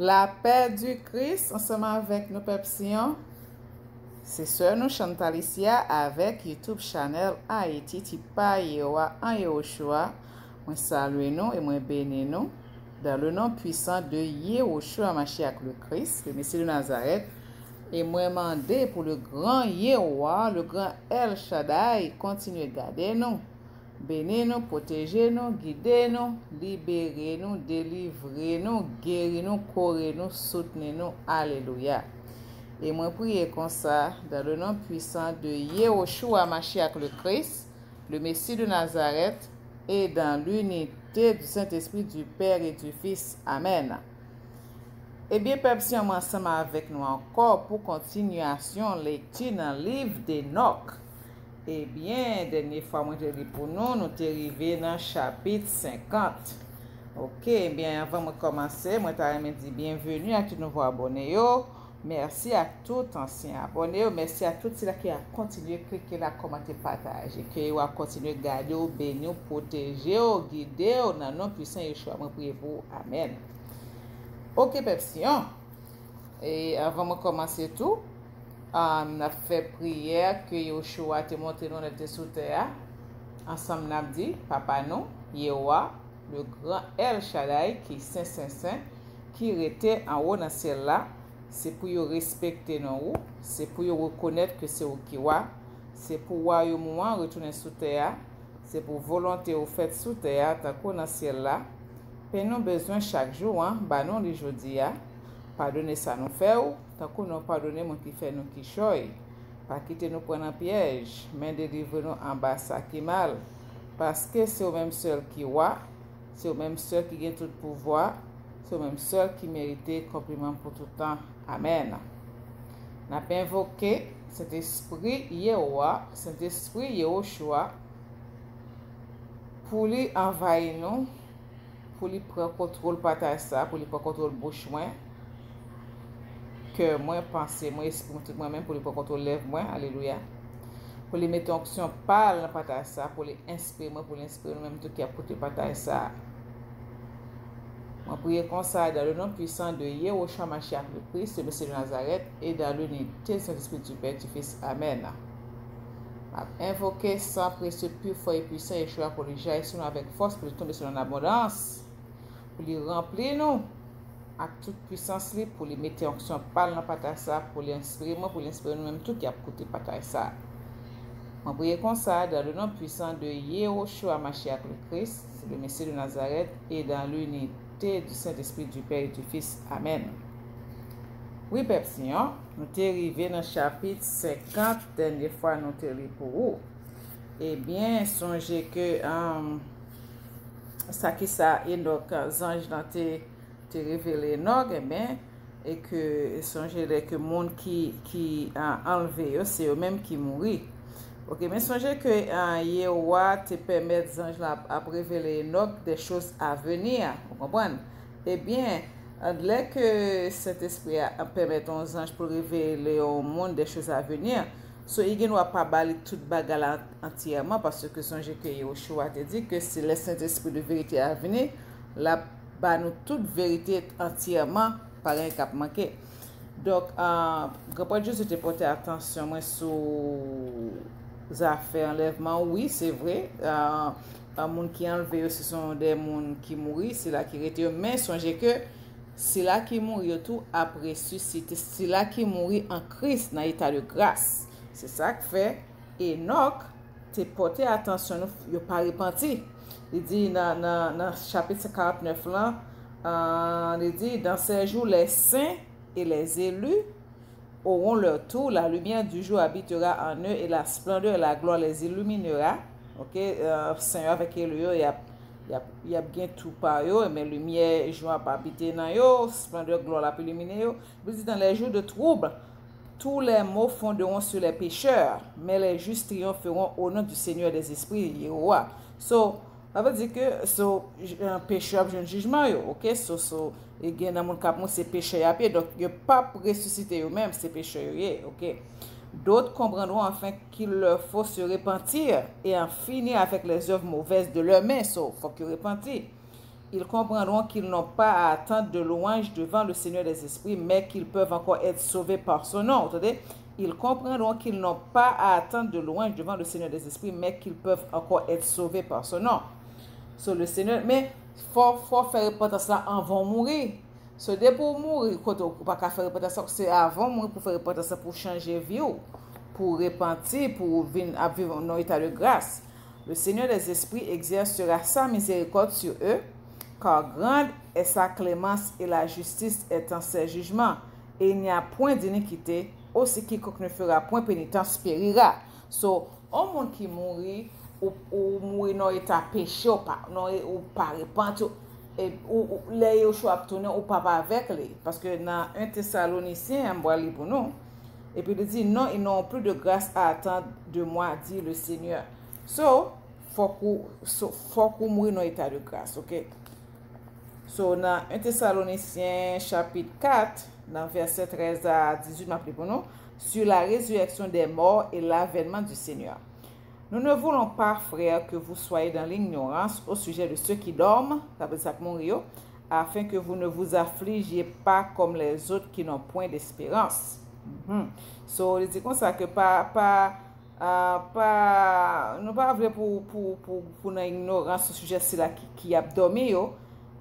La paix du Christ, ensemble avec nos pepsions. C'est sœur nous Chantal Alicia avec YouTube channel Haïti Tipa Yewa en Yehoshua. Moi salue nous et moi bénis nous dans le nom puissant de Yehoshua Mashiach le Christ, le Messie de Nazareth. Et moi mandé pour le grand Yehowa, le grand El Shaddai, continuer de garder nous. Bénir nous, protéger nous, guider nous, libérer nous, délivrer nous, guérir nous, courir nous, soutenir nous. Alléluia. Et moi prier comme ça, dans le nom puissant de Yehoshua Mashiach le Christ, le Messie de Nazareth, et dans l'unité du Saint-Esprit, du Père et du Fils. Amen. Eh bien, peuple, si on ensemble avec nous encore pour continuation lecture dans le livre d'Enoch. Eh bien, dernière fois, moi, je dis pour nous, nous sommes arrivés dans le chapitre 50. Ok, eh bien, avant de commencer, moi, je dis bienvenue à tous nos nouveaux abonnés. Merci à tous anciens abonnés. Merci à tous ceux qui ont continué à cliquer, la commenter, partager, qui ont continué à garder, bénir, protéger, guider, dans le nom puissant Yeshua. Moi, priez pour vous. Amen. Ok, Pepsion. Et avant de commencer tout, on a fait prière que Yeshua te montré nous était sous terre. Ensemble, on a dit, Papa nous, Yehowa, le grand El Shaddai, qui est saint, qui était en haut dans le ciel là, c'est pour vous respecter nous, c'est pour vous reconnaître que c'est vous qui wa, c'est pour royaume retourner sous terre, c'est pour volonté au fait sous terre, tant qu'on dans le ciel là. Puis nous besoin chaque jour, bah nous les jeudi, pardonner ça nous fait, tant qu'on nous pardonner mon qui fait nous qui choy, pas quitter nous prendre un piège, mais délivrer nous en bas ça qui mal, parce que c'est au même seul qui wa, c'est au même seul qui gagne tout le pouvoir, c'est au même seul qui mérite compliment pour tout le temps. Amen. N'a pas invoqué cet esprit Yehowa, cet esprit Yehoshua, pour lui envahir nous, pour lui prendre contrôle partage ça, pour lui prendre contrôle bouche moi, cœur moi, pensée moi, esprit moi-même, pour lui prendre contrôle lèvres moi, alléluia. Pour lui mettre en action parle dans partage ça, pour lui inspirer moi, pour l'inspirer nous-mêmes tout qui a porté partage ça. On prie comme ça dans le nom puissant de Yehoshua Mashiach le Christ, le Messie de Nazareth, et dans l'unité du Saint-Esprit du Père et du Fils. Amen. Invoquer sang précieux, pur, fort et puissant, Yeshua, pour lui jaillir sur nous avec force, pour lui tomber sur nous en abondance, pour lui remplir nous avec toute puissance, pour lui mettre en action, parle dans partage ça, pour l'inspirer moi, pour l'inspirer nous-mêmes, tout qui a coûté partage ça. On prie comme ça dans le nom puissant de Yehoshua Mashiach le Christ, le Messie de Nazareth, et dans l'unité du Saint-Esprit du Père et du Fils. Amen. Oui, Pepsion, nous sommes arrivés dans le chapitre 50, dernière fois nous sommes allés pour vous. Eh bien, songez que ça qui ça, Enoch, ange dans te révélé Enoch, eh bien, et que songez que le monde qui a enlevé, c'est eux-mêmes qui mourent. Ok, mais songez que Yehowa te permet aux anges à révéler Enoch des choses à venir. Vous comprenez? Eh bien, dès que cet esprit permet aux anges pour révéler au monde des choses à venir, il ne doit pas balayer toute bagarre entièrement, parce que songez que Yehoshua te dit que c'est le Saint-Esprit de vérité à venir, là, nous toute vérité entièrement par un cap manqué. Donc, quand je te porter attention moi sur affaires enlèvement, oui, c'est vrai. Les gens qui enlevés, ce sont des gens qui mourent, c'est là qui étaient. Mais songez que c'est là qui mourent tout après ressuscité. C'est là qui mourent en Christ dans l'état de grâce. C'est ça que fait Enoch, te porter attention, il n'a pas repenti. Il dit dans le chapitre 49 là, il dit dans ces jours, les saints et les élus auront leur tour, la lumière du jour habitera en eux et la splendeur et la gloire les illuminera. Ok, Seigneur avec eux, il y a bien tout par eux, mais lumière joie pas habiter dans eux, splendeur gloire la peut illuminer eux. Vous dites dans les jours de trouble, tous les maux fonderont sur les pécheurs, mais les justes triompheront au nom du Seigneur des esprits, Yehowa. Ça veut dire que un pécheur a un jugement, ok? Et il y a des gens qui sont pécheurs, donc il n'y a pas ressusciter eux-mêmes, ces pécheurs, ok? D'autres comprendront enfin qu'il leur faut se repentir et en finir avec les œuvres mauvaises de leurs mains, il faut qu'ils repentent. ils comprendront qu'ils n'ont pas à attendre de louanges devant le Seigneur des esprits, mais qu'ils peuvent encore être sauvés par son nom. Entendez? Ils comprendront qu'ils n'ont pas à attendre de louanges devant le Seigneur des esprits, mais qu'ils peuvent encore être sauvés par son nom. So, le Seigneur, mais faut faire repentance là avant de mourir. So, dès pour mourir, quand on ne peut pas faire repentance, c'est avant de mourir pour faire repentance pour changer vie, pour repentir, pour vivre dans état de grâce. Le Seigneur des esprits exercera sa miséricorde sur eux, car grande est sa clémence et la justice est en ses jugements. Et il n'y a point d'iniquité, aussi quiconque ne fera point pénitence périra. So, un monde qui mourit, ou mourir dans état péché, ou pas repentir, ou les choix tourner ou pas avec les. Parce que dans 1 Thessaloniciens, on va lire pour nous. Et puis il dit, non, ils n'ont plus de grâce à attendre de moi, dit le Seigneur. So, faut qu'on mourir dans état de grâce, ok? So, dans 1 Thessaloniciens chapitre 4, dans verset 13 à 18, m'appelez pour nous, sur la résurrection des morts et l'avènement du Seigneur. Nous ne voulons pas, frères, que vous soyez dans l'ignorance au sujet de ceux qui dorment, ça veut dire mourir, afin que vous ne vous affligiez pas comme les autres qui n'ont point d'espérance. So, il dit comme ça que nous pas vrai pour l'ignorance au sujet de ceux qui a dormi,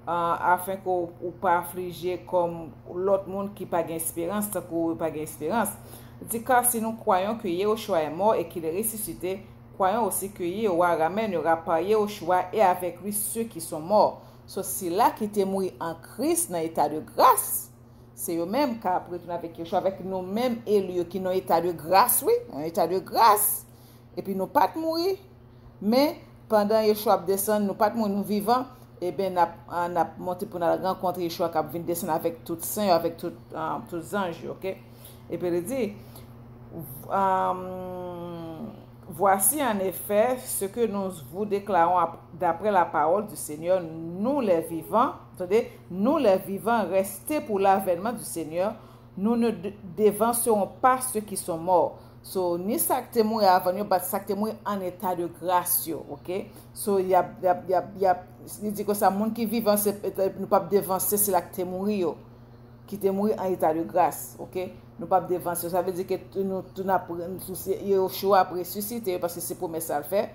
afin qu'on ne pas affliger comme l'autre monde qui n'a pas d'espérance, tant qu'on n'a pas d'espérance. Il dit car si nous croyons que Yahushua est mort et qu'il est ressuscité, croyons aussi que Yahushua ramènera par Yahushua et avec lui ceux qui sont morts. So, c'est là qui était mort en Christ dans l'état de grâce. C'est eux-mêmes qui après tout avec Yahushua, avec nous-mêmes élus qui sont dans l'état de grâce, oui, un état de grâce. Et puis nous pas mourir, mais pendant Yahushua descend, nous pas mourir, nous vivants. Et bien, on a monté pour rencontrer Yeshua qui vient descendre avec tous les saints, avec tous les anges, ok? Et puis il dit, voici en effet ce que nous vous déclarons d'après la parole du Seigneur, nous les vivants, attendez, nous les vivants restés pour l'avènement du Seigneur, nous ne dévancerons pas ceux qui sont morts. So, ni ça qui est mort avant, ni ça qui est mort en état de grâce, ok? So, il dit que ça, monde qui vivant, nous pas dévancer, c'est là qui est mort, qui est mort en état de grâce, ok? Nous pas dévancer, ça veut dire que nous Yahushua a ressuscité parce que c'est promesse à le faire,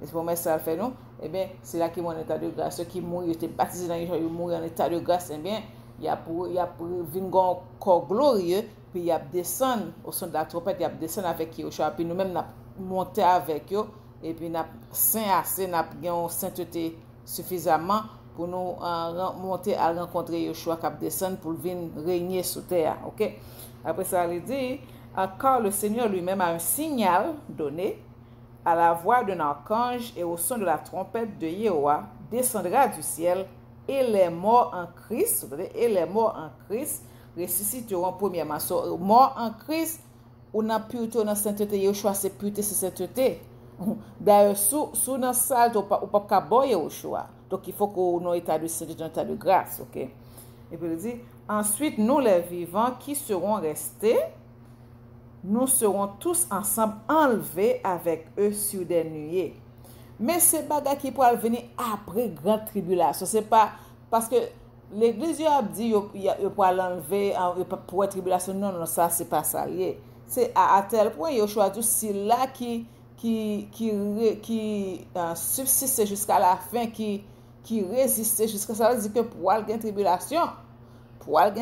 c'est promesse à le faire, non? Eh bien, c'est là qui est mort en état de grâce, ceux qui mourent, ils étaient baptisés dans Yahushua, ils mourent en état de grâce, eh bien, il y a pour un corps glorieux, puis il a descendu au son de la trompette, il a descendu avec Yahushua, puis nous-mêmes nous monté avec eux, et puis nous saint assez, nous avons sainteté suffisamment pour nous monter à rencontrer Yahushua qui a descendu pour venir régner sur terre, ok? Après ça, il dit, car le Seigneur lui-même a un signal donné à la voix d'un archange et au son de la trompette de Yahweh descendra du ciel et les morts en Christ, ressusciteront premièrement. So, mort en Christ, on a pureté, on a sainteté, Yahushua c'est pureté, c'est sainteté. D'ailleurs, sous notre salle, on ne peut pas boire Yahushua. Donc, il faut qu'on ait état de sainteté, un état de grâce, ok? Et puis il dit, ensuite, nous les vivants qui seront restés, nous serons tous ensemble enlevés avec eux sur des nuées. Mais c'est bagarre qui pourra venir après grande tribulation. C'est pas parce que l'église a dit qu'il pourra l'enlever pour être tribulation. Non, non, ça, c'est pas ça. C'est à tel point, il a choisi c'est là qui subsiste jusqu'à la fin, qui résiste jusqu'à ça. Ça veut dire que pour aller gagner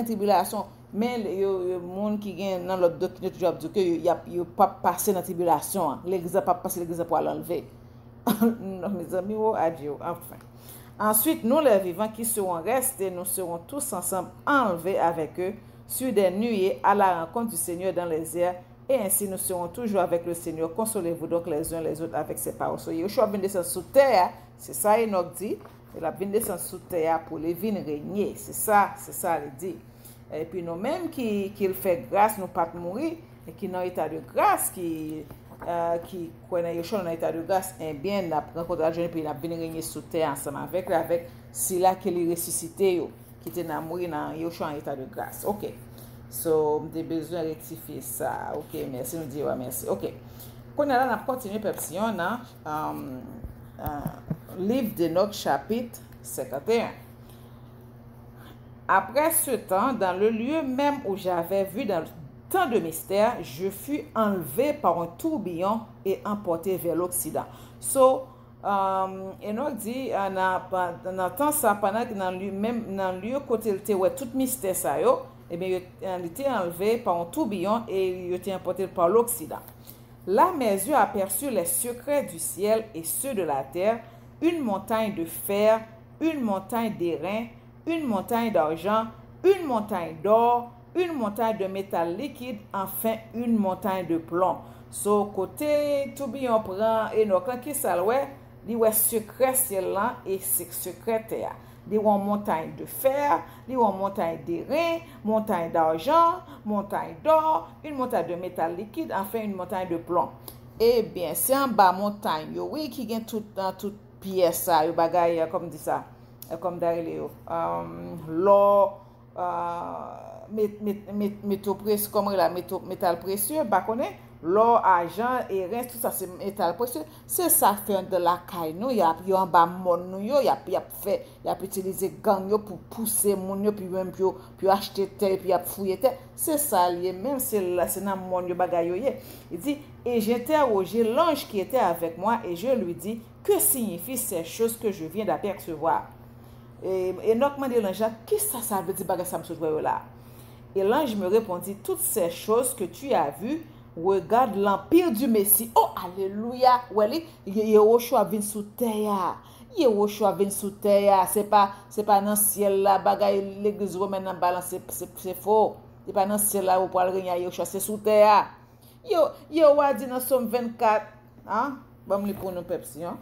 tribulation, mais les gens qui gagnent dans l'autre document, toujours dit que il n'y a pas passé dans la tribulation. L'église n'a pas passé, l'église pour l'enlever. Non, mes amis, adieu, enfin. Ensuite, nous les vivants qui seront restés, nous serons tous ensemble enlevés avec eux sur des nuées à la rencontre du Seigneur dans les airs, et ainsi nous serons toujours avec le Seigneur. Consolez-vous donc les uns les autres avec ses paroles. So, Yahushua vient descendre sous terre, c'est ça Enoch dit, il a vient descendre sous terre pour les venir régner, c'est ça il dit. Et puis nous-mêmes qui fait grâce, nous pas mourir, et qui dans état de grâce, qui connaît Yahushua dans état de grâce, eh bien, nous avons rencontré la journée, puis nous avons venu régner sous terre ensemble avec c'est là qu'il est ressuscité, qui était mourir dans Yahushua en état de grâce. Ok. So, j'ai besoin de rectifier ça. Ok, merci, nous disons merci. Ok. Quand on a continué, Pepsi, on a livre d'Enoch, chapitre 51. Après ce temps, dans le lieu même où j'avais vu dans tant de mystères, je fus enlevé par un tourbillon et emporté vers l'Occident. So, Enoch dit, dans temps ça, pendant que même dans le lieu côté il était tout mystère ça yo, eh bien, il était enlevé par un tourbillon et il était emporté par l'Occident. Là, mes yeux aperçurent les secrets du ciel et ceux de la terre, une montagne de fer, une montagne d'airain, une montagne d'argent, une montagne d'or, une montagne de métal liquide, enfin une montagne de plomb. So, côté tourbillon prend Enoch qui s'allouait, il y a secret ciel là et secret terre. Il y a une montagne de fer, il y a une montagne d'airain, montagne d'argent, montagne d'or, une montagne de métal liquide, enfin une montagne de plomb. Eh bien, c'est en bas montagne, oui, qui gagne toute pièce, ça, yo bagaille, comme dit ça, comme d'ailleurs, l'or, métaux précieux, comme la métal précieux, bah connaît, l'or, argent, et reste, tout ça, c'est métal précieux. C'est ça fait de la caille, nous, y a en bas mon nous, y a utilisé gang pour pousser mon yo, puis acheter terre, puis fouiller terre. C'est ça lié, même c'est dans mon yo bagaille. Il dit, et j'ai interrogé l'ange qui était avec moi, et je lui dis, que signifient ces choses que je viens d'apercevoir? Et Enoch m'a dit l'ange, qu'est-ce que ça veut dire bagage ça me soit là? Et l'ange me répondit, toutes ces choses que tu as vues, regarde l'empire du Messie. Oh, alléluia. Yehoshua vient sous terre. Yehoshua vient sous terre. C'est pas dans le ciel là, bagaille l'église romaine en balance, c'est faux. C'est pas dans le ciel là où pour le régner Yehoshua, c'est sous terre. Yehoshua dit dans Somme 24, hein? Bon, li pour nous pepsi, hein?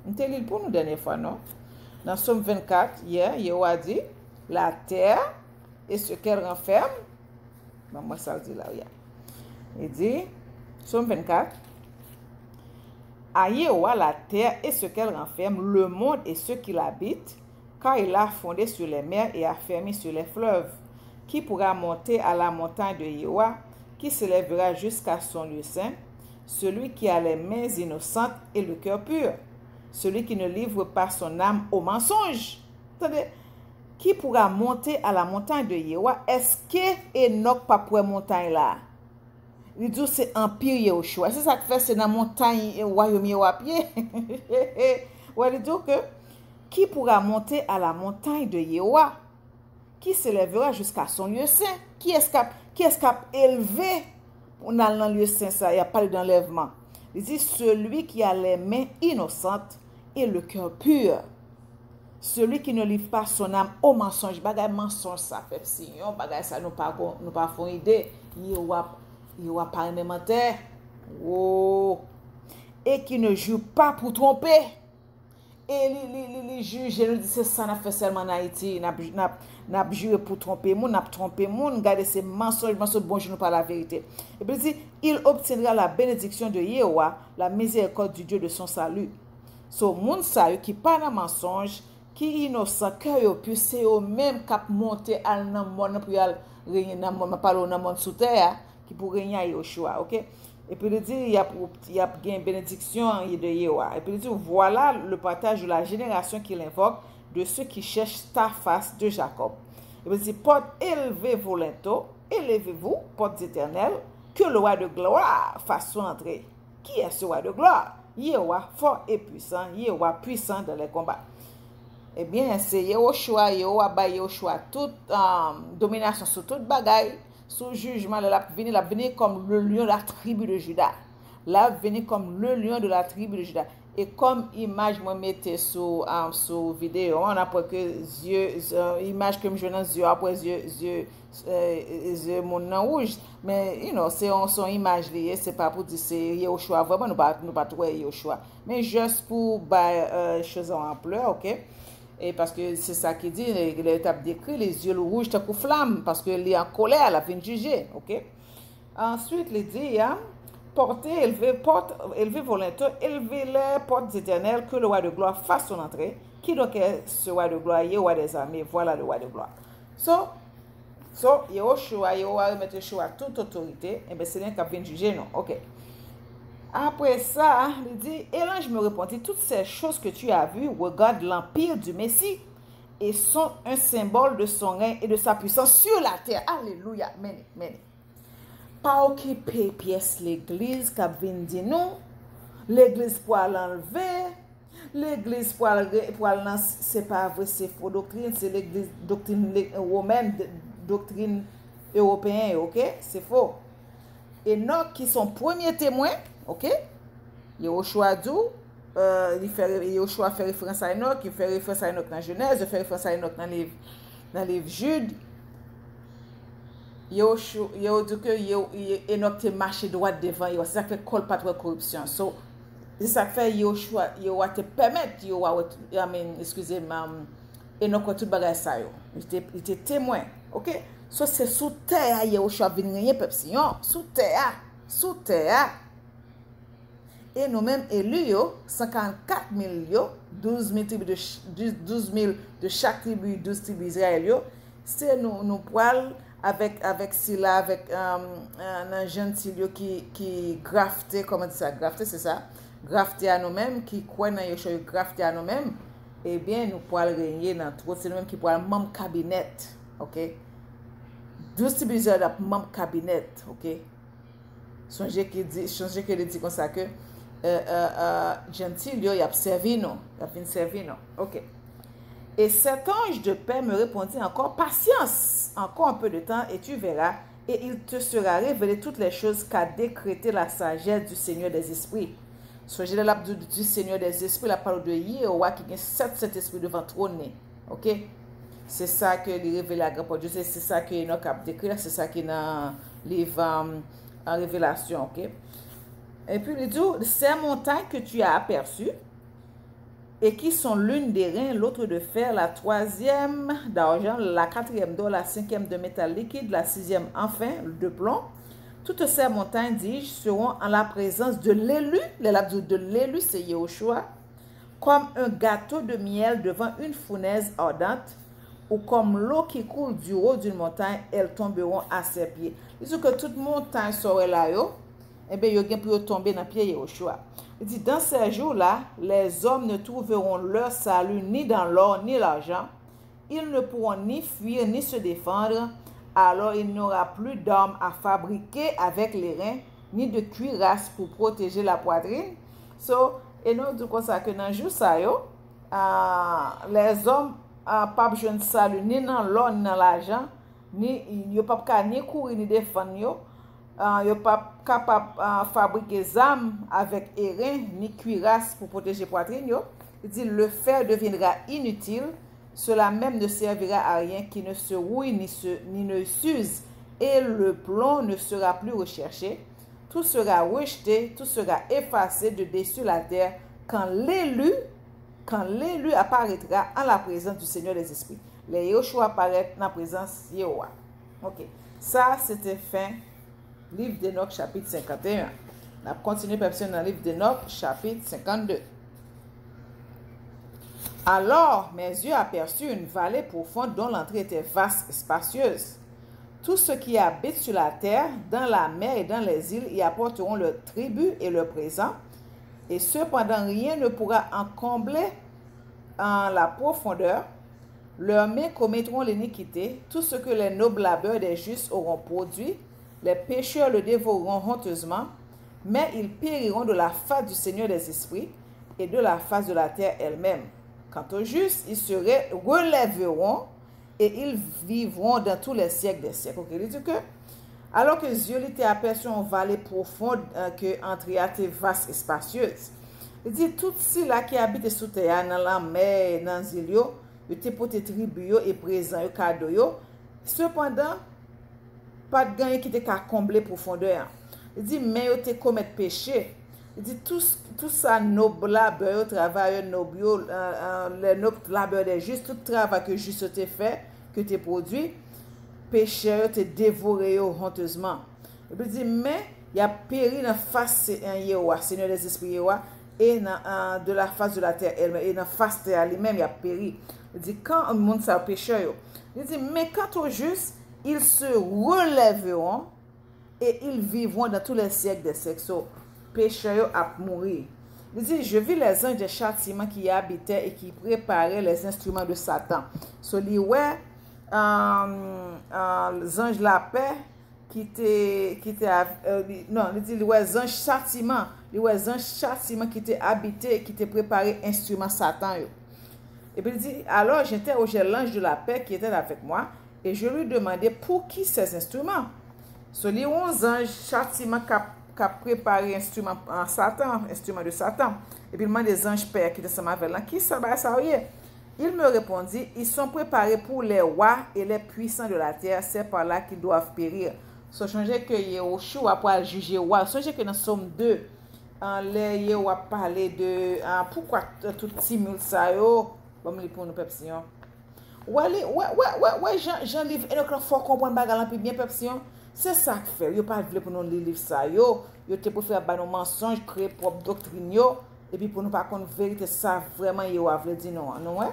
On te lit pour nous dernière fois, non? Dans Somme 24, Yehoshua dit, la terre et ce qu'elle renferme. Bon, moi ça le dit là, il dit, Somme 24, à Yehoshua la terre et ce qu'elle renferme, le monde et ceux qui l'habitent, car il a fondé sur les mers et a fermé sur les fleuves. Qui pourra monter à la montagne de Yehoshua, qui s'élèvera jusqu'à son lieu saint? Celui qui a les mains innocentes et le cœur pur, celui qui ne livre pas son âme au mensonge. Attendez, qui pourra monter à la montagne de Yehoshua? Est-ce que Enoch pas pour montagne là? Il dit c'est empire Yehoshua. C'est ça que fait, c'est dans la montagne royaume Yehoshua pied. Ouais, il dit que qui pourra monter à la montagne de Yehoshua, qui s'élèvera jusqu'à son lieu saint? Qui est-ce qui a élevé dans le lieu saint ça? Il n'y a pas d'enlèvement. Il dit celui qui a les mains innocentes et le cœur pur. Celui qui ne livre pas son âme au mensonge. Bagay mensonge ça fait sinon, bagay ça nous pas font idée. Yehoshua parlementaire. Oh. Et qui ne jure pas pour tromper. Et les juges, ils disent c'est ça, n'a fait seulement en Haïti, n'a juré pour tromper moun, n'a trompé moun, garder ces mensonges, bon, je ne pas la vérité. Et puis il dit, il obtiendra la bénédiction de Yehoshua, la miséricorde du Dieu de son salut. So, moun sa qui pas dans mensonge, qui innocent, cœur puis c'est eux même qui monter à nan monde pour régner dans monde, parler dans monde sous terre, qui pour régner à Yehoshua, OK? Et puis il dit, il y a une bénédiction de Yehoshua. Et puis il dit, voilà le partage de la génération qu'il invoque de ceux qui cherchent ta face de Jacob. Et puis il dit, porte élevez-vous, portes éternelles, que le roi de gloire fasse son entrée. Qui est ce roi de gloire? Yehoshua, fort et puissant, Yehoshua puissant dans les combats. Eh bien, c'est Yehoshua toute domination sur toute bagaille. Sous jugement, il a venu comme le lion de la tribu de Juda. Là, venu comme le lion de la tribu de Juda. Et comme image, moi, mettez sur vidéo, on a pas que yeux, image que je donne yeux, après yeux, mon nom rouge. Mais, c'est son image liée, c'est pas pour dire c'est Yehoshua. Vraiment, nous pas trouver Yehoshua. Mais juste pour choses en ampleur, ok? Et parce que c'est ça qui dit, l'étape décrit, les yeux rouges, t'as coup flamme, parce qu'il est en colère, elle vient juger, ok? Ensuite, il dit, portez, élevez vos linteaux, élevez les portes éternelles, que le roi de gloire fasse son entrée. Qui donc est ce roi de gloire? Yehoshua des armées, voilà le roi de gloire. Yehoshua remet Yehoshua toute autorité, et bien c'est lui qui vient juger, non, ok? Après ça, il dit, et l'ange me répondit, toutes ces choses que tu as vues, regarde l'empire du Messie. et sont un symbole de son règne et de sa puissance sur la terre. Alléluia. Amen. Amen. Pas occuper pièce l'église qui vient dire nous. L'église pour l'enlever. L'église pour l'enlever. C'est pas vrai, c'est faux doctrine. C'est l'église doctrine romaine, doctrine européenne. Ok? C'est faux. Enoch qui sont premiers témoins. Ok? Yoshua dit. Yoshua fait référence à Enoch, il fait référence à Enoch dans Genèse, il fait référence à Enoch dans le livre Jude. Yoshua dit que Enoch te marché droit devant, c'est ça qui fait col pas de corruption. C'est ça qui fait Yoshua te permettre, excusez-moi, Enoch tout bagage ça yo. Il était témoin, ok? C'est sous terre Yoshua vient rien peuple Sion, sous terre. Et nous-mêmes élus, 54 000, 12 000 de chaque tribu, 12 tribus Israël, c'est nous poils avec Sila, avec un gentil qui grafté, comment dire ça, grafté c'est ça, grafté à nous-mêmes, qui croit dans Yoshua, grafté à nous-mêmes, eh bien nous poils régner dans tout, c'est nous-mêmes qui poils même cabinet, ok? 12 tribus Israël, même cabinet, ok? Songez qu'il dit comme ça que gentil, il a servi nous. Ok. Et cet ange de paix me répondit encore, patience, encore un peu de temps et tu verras, et il te sera révélé toutes les choses qu'a décrété la sagesse du Seigneur des esprits. Soyez là du Seigneur des esprits, la parole de Yéhowa qui a 7 esprits devant trône. Ok. C'est ça que il révèle à grand Dieu, c'est ça que Enoch a décrit, c'est ça qui est dans le livre en révélation. Ok. Et puis il dit, ces montagnes que tu as aperçues, et qui sont l'une des reins, l'autre de fer, la troisième d'argent, la quatrième d'or, la cinquième de métal liquide, la sixième enfin de plomb, toutes ces montagnes, dis-je, seront en la présence de l'élu, de l'élu, c'est Yahushua, comme un gâteau de miel devant une fournaise ardente, ou comme l'eau qui coule du haut d'une montagne, elles tomberont à ses pieds. Il dit que toute montagne serait là, eh bien, il y a pour tomber dans le pied de Yoshua. Il dit, dans ces jours-là, les hommes ne trouveront leur salut ni dans l'or ni l'argent. Ils ne pourront ni fuir ni se défendre. Alors, il n'y aura plus d'armes à fabriquer avec les reins, ni de cuirasse pour protéger la poitrine. Et nous disons comme ça que dans le jour, les hommes n'ont pas besoin de salut ni dans l'or ni dans l'argent. Ils n'ont pas ni courir ni défendre. Ils ne sont pas capables de fabriquer des armes avec airain ni cuirasse pour protéger la poitrine. Il dit le fer deviendra inutile, cela même ne servira à rien qui ne se rouille ni ne s'use, et le plomb ne sera plus recherché. Tout sera rejeté, tout sera effacé de dessus la terre quand l'élu apparaîtra en la présence du Seigneur des esprits. Les Yoshua apparaissent dans la présence de Yahweh. Ok, ça c'était fin. Livre d'Enoch, chapitre 51. On a continué dans le livre d'Enoch, chapitre 52. Alors, mes yeux aperçurent une vallée profonde dont l'entrée était vaste et spacieuse. Tous ceux qui habitent sur la terre, dans la mer et dans les îles, y apporteront leur tribut et leur présent. Et cependant, rien ne pourra en combler en la profondeur. Leurs mains commettront l'iniquité. Tout ce que les nobles labeurs des justes auront produit, les pécheurs le dévoreront honteusement, mais ils périront de la face du Seigneur des esprits et de la face de la terre elle-même. Quant aux justes, ils se relèveront et ils vivront dans tous les siècles des siècles. Okay, il dit que, alors que Dieu était aperçu en vallée profonde, que entrée était vaste et spacieuse, il dit tout ceux là qui habitent sous terre, dans la mer, dans les îles, ils étaient pour tes tribus et présents, et cadeaux. Cependant, pas de gain qui était qu'à combler profondeur. Il dit, mais ils te commettent péché. Il dit, tout ça, noble labeur, travail noble, les nobles labeur des justes, tout travail que juste te fait, que te produit, péché, te dévoré honteusement. Il dit, mais il y a péri dans la face de Seigneur des esprits, et de la face de la terre elle-même, et dans la face de terre lui-même, il y a péri. Il dit, quand un monde ça péché, il dit, mais quant aux justes, ils se relèveront et ils vivront dans tous les siècles des siècles. Pécheurs à mourir. Il dit, je vis les anges des châtiments qui y habitaient et qui préparaient les instruments de Satan. So, les anges la paix non, il dit, les anges châtiments, qui étaient habités et qui étaient préparés instruments Satan. Et puis il dit, alors j'interrogeais l'ange de la paix qui était avec moi et je lui demandais pour qui ces instruments. So, les 11 anges châtiments qui a préparé instrument de Satan. Et puis il demande des anges pères qui étaient ensemble avec là, qui ça va ça? Il me répondit, ils sont préparés pour les rois et les puissants de la terre, c'est par là qu'ils doivent périr. So, changer que Yehoshua pour juger roi. Changer que dans Somme 2, les Yehoshua parler de pourquoi tout timide ça yo, bon li pour nous pepsion. Ouais, Jean livre et donc faut comprendre bagarre puis bien pepsion. C'est ça que fait. Yo pas vle pour nous lire livre ça yo te pour faire ba nos mensonges, créer propre doctrine yo et puis pour nous pas connaître vérité ça vraiment yo a vle dire non, non ouais.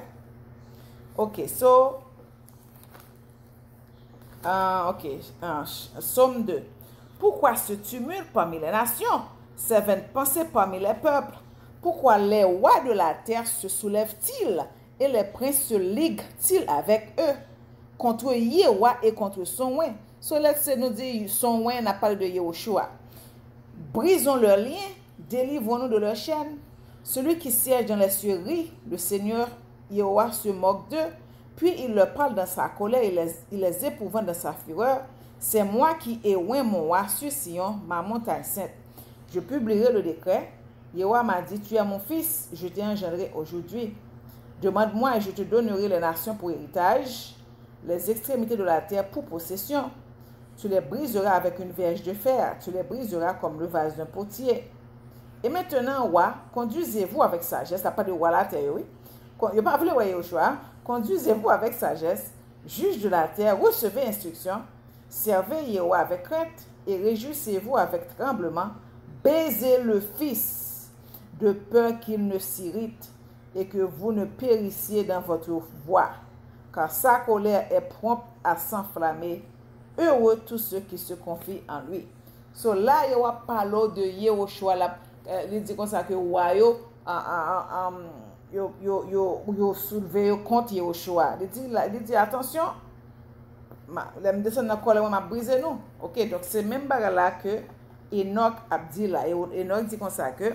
OK, so Somme 2. Pourquoi ce tumulte parmi les nations? Ces vaines pensées parmi les peuples? Pourquoi les rois de la terre se soulèvent-ils et les princes se liguent-ils avec eux contre Yehowa et contre son oint? So let's say nous dit son oint n'a parlé de Yehoshua. Brisons leurs liens, délivrons-nous de leurs chaînes. Celui qui siège dans les cieux rit, le Seigneur Yehowa se moque d'eux. Puis il leur parle dans sa colère, il les épouvante dans sa fureur. C'est moi qui ai oint mon roi sur Sion, ma montagne sainte. Je publierai le décret. Yehowa m'a dit, tu es mon fils, je t'ai engendré aujourd'hui. Demande-moi et je te donnerai les nations pour héritage, les extrémités de la terre pour possession. Tu les briseras avec une verge de fer, tu les briseras comme le vase d'un potier. Et maintenant, roi, conduisez-vous avec sagesse. Ça pas de roi la terre, oui. Il n'y a pas voulu voir Yehoshua. Conduisez-vous avec sagesse, juge de la terre, recevez instruction, servez Yehowa avec crainte et réjouissez-vous avec tremblement, baisez le Fils de peur qu'il ne s'irrite et que vous ne périssiez dans votre voie, car sa colère est prompte à s'enflammer. Heureux tous ceux qui se confient en lui. So là, Yehowa parle de Yehoshua, il dit comme ça que Wayo yo soulevé contre Yehoshua. Il dit attention, les descendre dans colère m'a brisé nous. OK, donc c'est même bagarre là que Enoch a dit là. Enoch dit comme ça que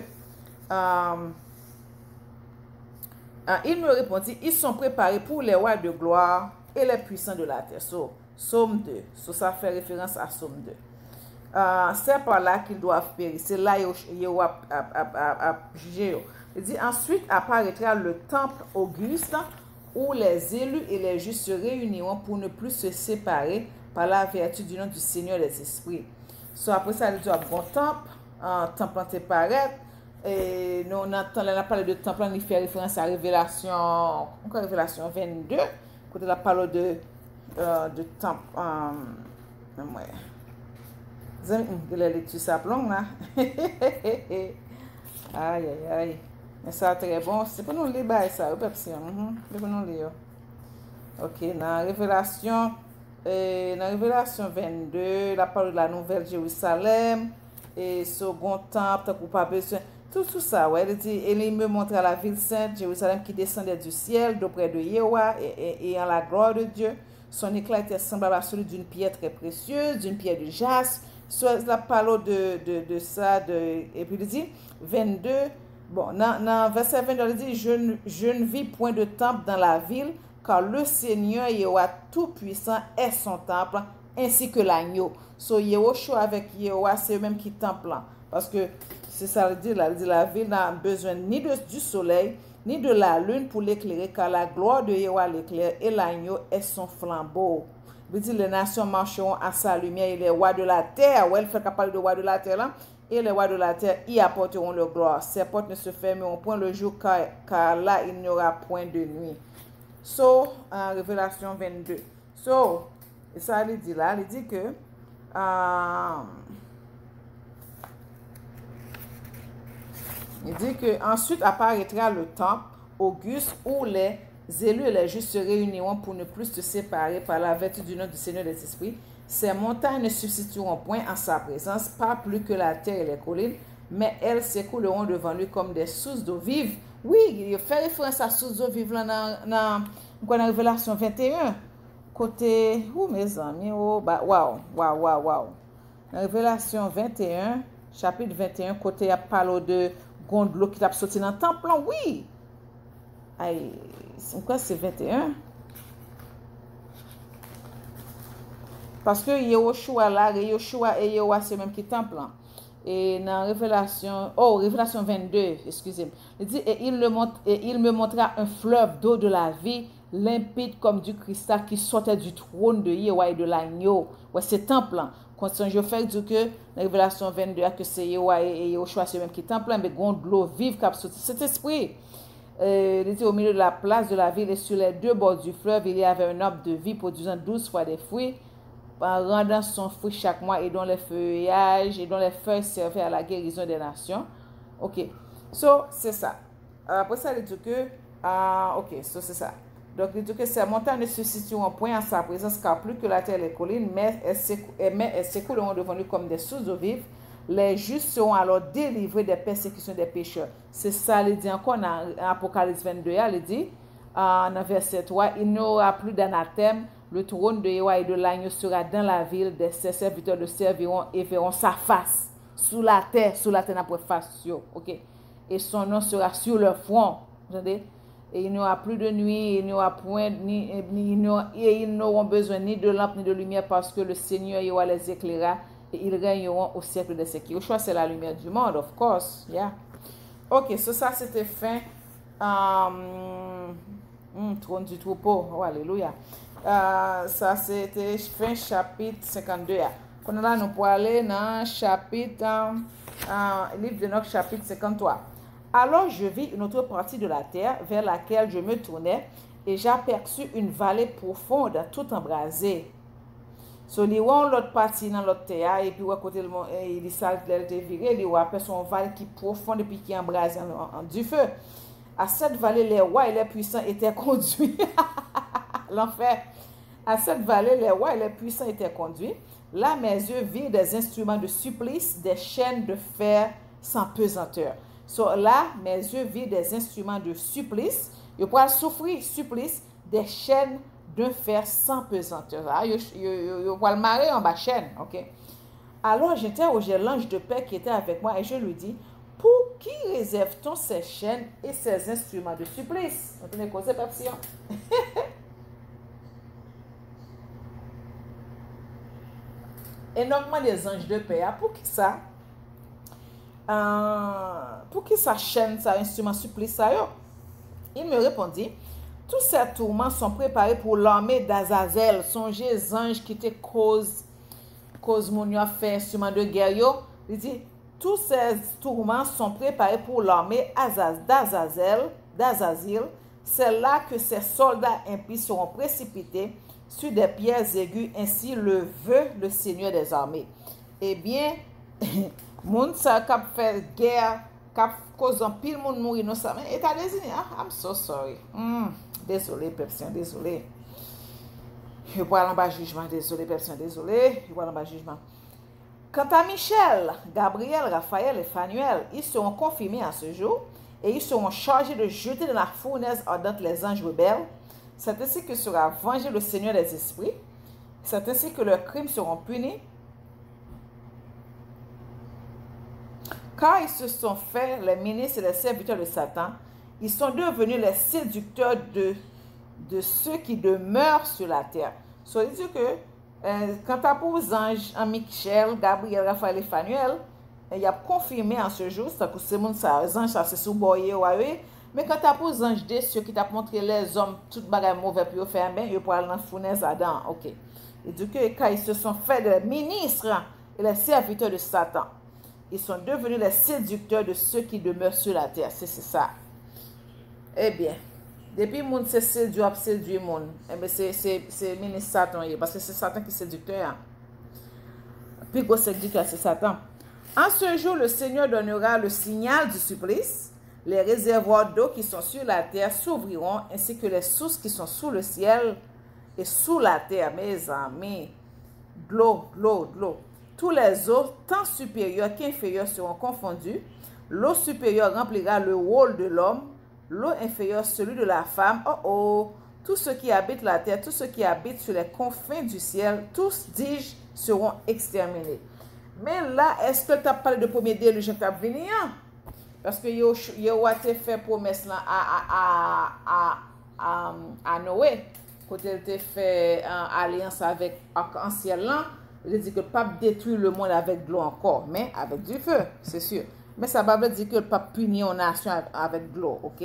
il me répondit, ils sont préparés pour les rois de gloire et les puissants de la terre. So, Somme 2. So, ça fait référence à Somme 2. C'est par là qu'ils doivent périr. C'est là Yehowa a jugé. Il dit, ensuite apparaîtra le temple auguste où les élus et les justes se réuniront pour ne plus se séparer par la vertu du nom du Seigneur des esprits. So, après ça, il dit, bon temple, temple en paraît. Et nous, on a parlé de temple, on y fait référence à Révélation 22, quand on a parlé de temple. Ouais. Vous avez la lecture ça plomb là. Aïe. Mais ça très bon. C'est pour nous lire ça, c'est pour nous lire. OK, dans Révélation 22, la parole de la nouvelle Jérusalem et second temple, t'as pas besoin. Tout ça, ouais. Il dit, et il me montra la ville sainte, Jérusalem, qui descendait du ciel, d'auprès de Yehowa, et en la gloire de Dieu. Son éclat était semblable à celui d'une pierre très précieuse, d'une pierre de jaspe. Soit la parole de ça, et puis il dit, 22, bon, dans verset 22, il dit, je ne vis point de temple dans la ville, car le Seigneur Yehowa Tout-Puissant est son temple, ainsi que l'agneau. So, Yehoshua avec Yehowa, c'est eux-mêmes qui temple. Parce que c'est ça, il dit, la ville n'a besoin ni du soleil, ni de la lune pour l'éclairer, car la gloire de Yehowa l'éclaire et l'agneau est son flambeau. Il dit, les nations marcheront à sa lumière et les rois de la terre, ouais, il fait parler de rois de la terre là, et les rois de la terre y apporteront leur gloire. Ces portes ne se fermeront point le jour, car là il n'y aura point de nuit. So, Révélation 22. So, et ça il dit là, il dit que ensuite apparaîtra le temple auguste où les élus et les justes se réuniront pour ne plus se séparer par la vertu du nom du Seigneur des esprits. Ces montagnes ne substitueront point en sa présence, pas plus que la terre et les collines, mais elles s'écouleront devant lui comme des sources d'eau vive. Oui, il fait référence à sources d'eau vive là dans Révélation 21. Côté, mes amis, waouh. Dans Révélation 21, chapitre 21, côté, il y a parlé de gondlo qui t'a sorti dans le temple, oui. Aïe, c'est quoi, c'est 21? Parce que Yehoshua là, Yehoshua et Yehowa, c'est même qui temple. Et dans Révélation 22, excusez-moi. Il dit, et il me montra un fleuve d'eau de la vie, limpide comme du cristal qui sortait du trône de Yehowa et de l'agneau. Ouais, c'est temple. Quand je fais dire que dans Révélation 22, que c'est Yehowa et Yehoshua, c'est même qui temple, mais de l'eau vive qui a sorti. Cet esprit. Il était au milieu de la place de la ville et sur les deux bords du fleuve, il y avait un arbre de vie produisant 12 fois des fruits, en rendant son fruit chaque mois et dont les feuillages et dont les feuilles servaient à la guérison des nations. Ok, so c'est ça. Après ça, il dit que, ok, so c'est ça. Donc il dit que ces montagnes ne se situent en point à sa présence, car plus que la terre et les collines, mais elles s'écouleront devant lui comme des sources d'eau vive. Les justes seront alors délivrés des persécutions des pécheurs. C'est ça, il dit encore dans Apocalypse 22, il dit, dans verset 3, il n'y aura plus d'anathème, le trône de Yehowa et de l'agneau sera dans la ville, ses serviteurs le serviront et verront sa face sous la terre n'a pas face, ok? Et son nom sera sur leur front, vous entendez? Et il n'y aura plus de nuit, il n'y aura point, et ils n'auront besoin ni de lampe ni de lumière parce que le Seigneur Yehowa les éclairera et ils régneront au siècle des siècles. Yehoshua, c'est la lumière du monde, of course, yeah. Ok, so ça c'était fin, trône du troupeau, oh, alléluia. Ça c'était fin chapitre 52. Quand là, nous pouvons aller dans chapitre, livre de Enoch, chapitre 53. Alors je vis une autre partie de la terre vers laquelle je me tournais et j'aperçus une vallée profonde, toute embrasée. So, li wè l'autre partie dans l'autre terre et puis à côté il dit ça il était viré, il après son vallée qui profonde et puis qui embrase du feu. À cette vallée les rois et les puissants étaient conduits. L'enfer. À cette vallée les rois et les puissants étaient conduits. Là mes yeux virent des instruments de supplice, des chaînes de fer sans pesanteur. So, là mes yeux virent des instruments de supplice. Ils pourraient souffrir supplice, des chaînes d'un fer sans pesanteur. Yo va le marrer en bas chaîne, ok? Alors j'interrogeai l'ange de paix qui était avec moi et je lui dis, pour qui réserve-t-on ces chaînes et ces instruments de supplice? Vous tenez quoi, c'est pas si énormément des anges de paix, pour qui ça? Pour qui ça chaîne, ça instrument supplice ça yo? Il me répondit, tous ces tourments sont préparés pour l'armée d'Azazel. Songez les anges qui te causent mon fait instrument de guerre. Il dit, tous ces tourments sont préparés pour l'armée d'Azazel. C'est là que ces soldats impies seront précipités sur des pierres aiguës. Ainsi le veut le Seigneur des armées. Eh bien, moun sa kap fait guerre, kap cause un pile moun mourir non ça. Et t'as désigné, I'm so sorry. Désolé, personne, désolé. Je vais aller en bas jugement, désolé, personne, désolé. Je vais aller en bas jugement. Quant à Michel, Gabriel, Raphaël et Phanuel, ils seront confirmés à ce jour et ils seront chargés de jeter dans la fournaise ardente les anges rebelles. C'est ainsi que sera vengé le Seigneur des esprits. C'est ainsi que leurs crimes seront punis. Car ils se sont faits les ministres et les serviteurs de Satan, ils sont devenus les séducteurs de ceux qui demeurent sur la terre. Ça veut dire que quant à pour les anges, Michel, Gabriel, Raphaël et Phanuel, il a confirmé en ce jour, c'est que c'est les anges, ça c'est sous-boyé, mais quand à pour les anges de ceux qui t'a montré les hommes, tout bagage mauvais pour faire bien, ils pour aller dans la fournaise Adam. Ok. Il dit que quand ils se sont faits des ministres et les serviteurs de Satan, ils sont devenus les séducteurs de ceux qui demeurent sur la terre. C'est ça. Eh bien, depuis moun se séduit moun, eh bien c'est ministre Satan, parce que c'est Satan qui est séducteur. Puis gros séducteur, c'est Satan. En ce jour, le Seigneur donnera le signal du supplice. Les réservoirs d'eau qui sont sur la terre s'ouvriront, ainsi que les sources qui sont sous le ciel et sous la terre, mes amis. De l'eau. tous les eaux, tant supérieurs qu'inférieurs, seront confondus. L'eau supérieure remplira le rôle de l'homme, l'eau inférieure celui de la femme. Oh oh! Tous ceux qui habitent la terre, tous ceux qui habitent sur les confins du ciel, tous, dis-je, seront exterminés. Mais là, est-ce que tu as parlé de premier déluge qui va venir? Parce que yo a fait promesse là à Noé. Quand il a fait alliance avec arc-en-ciel là, il a dit que le pape détruit le monde avec de l'eau encore, mais avec du feu, c'est sûr. Mais ça ne veut pas dire que le pape punit une nation avec de l'eau, ok?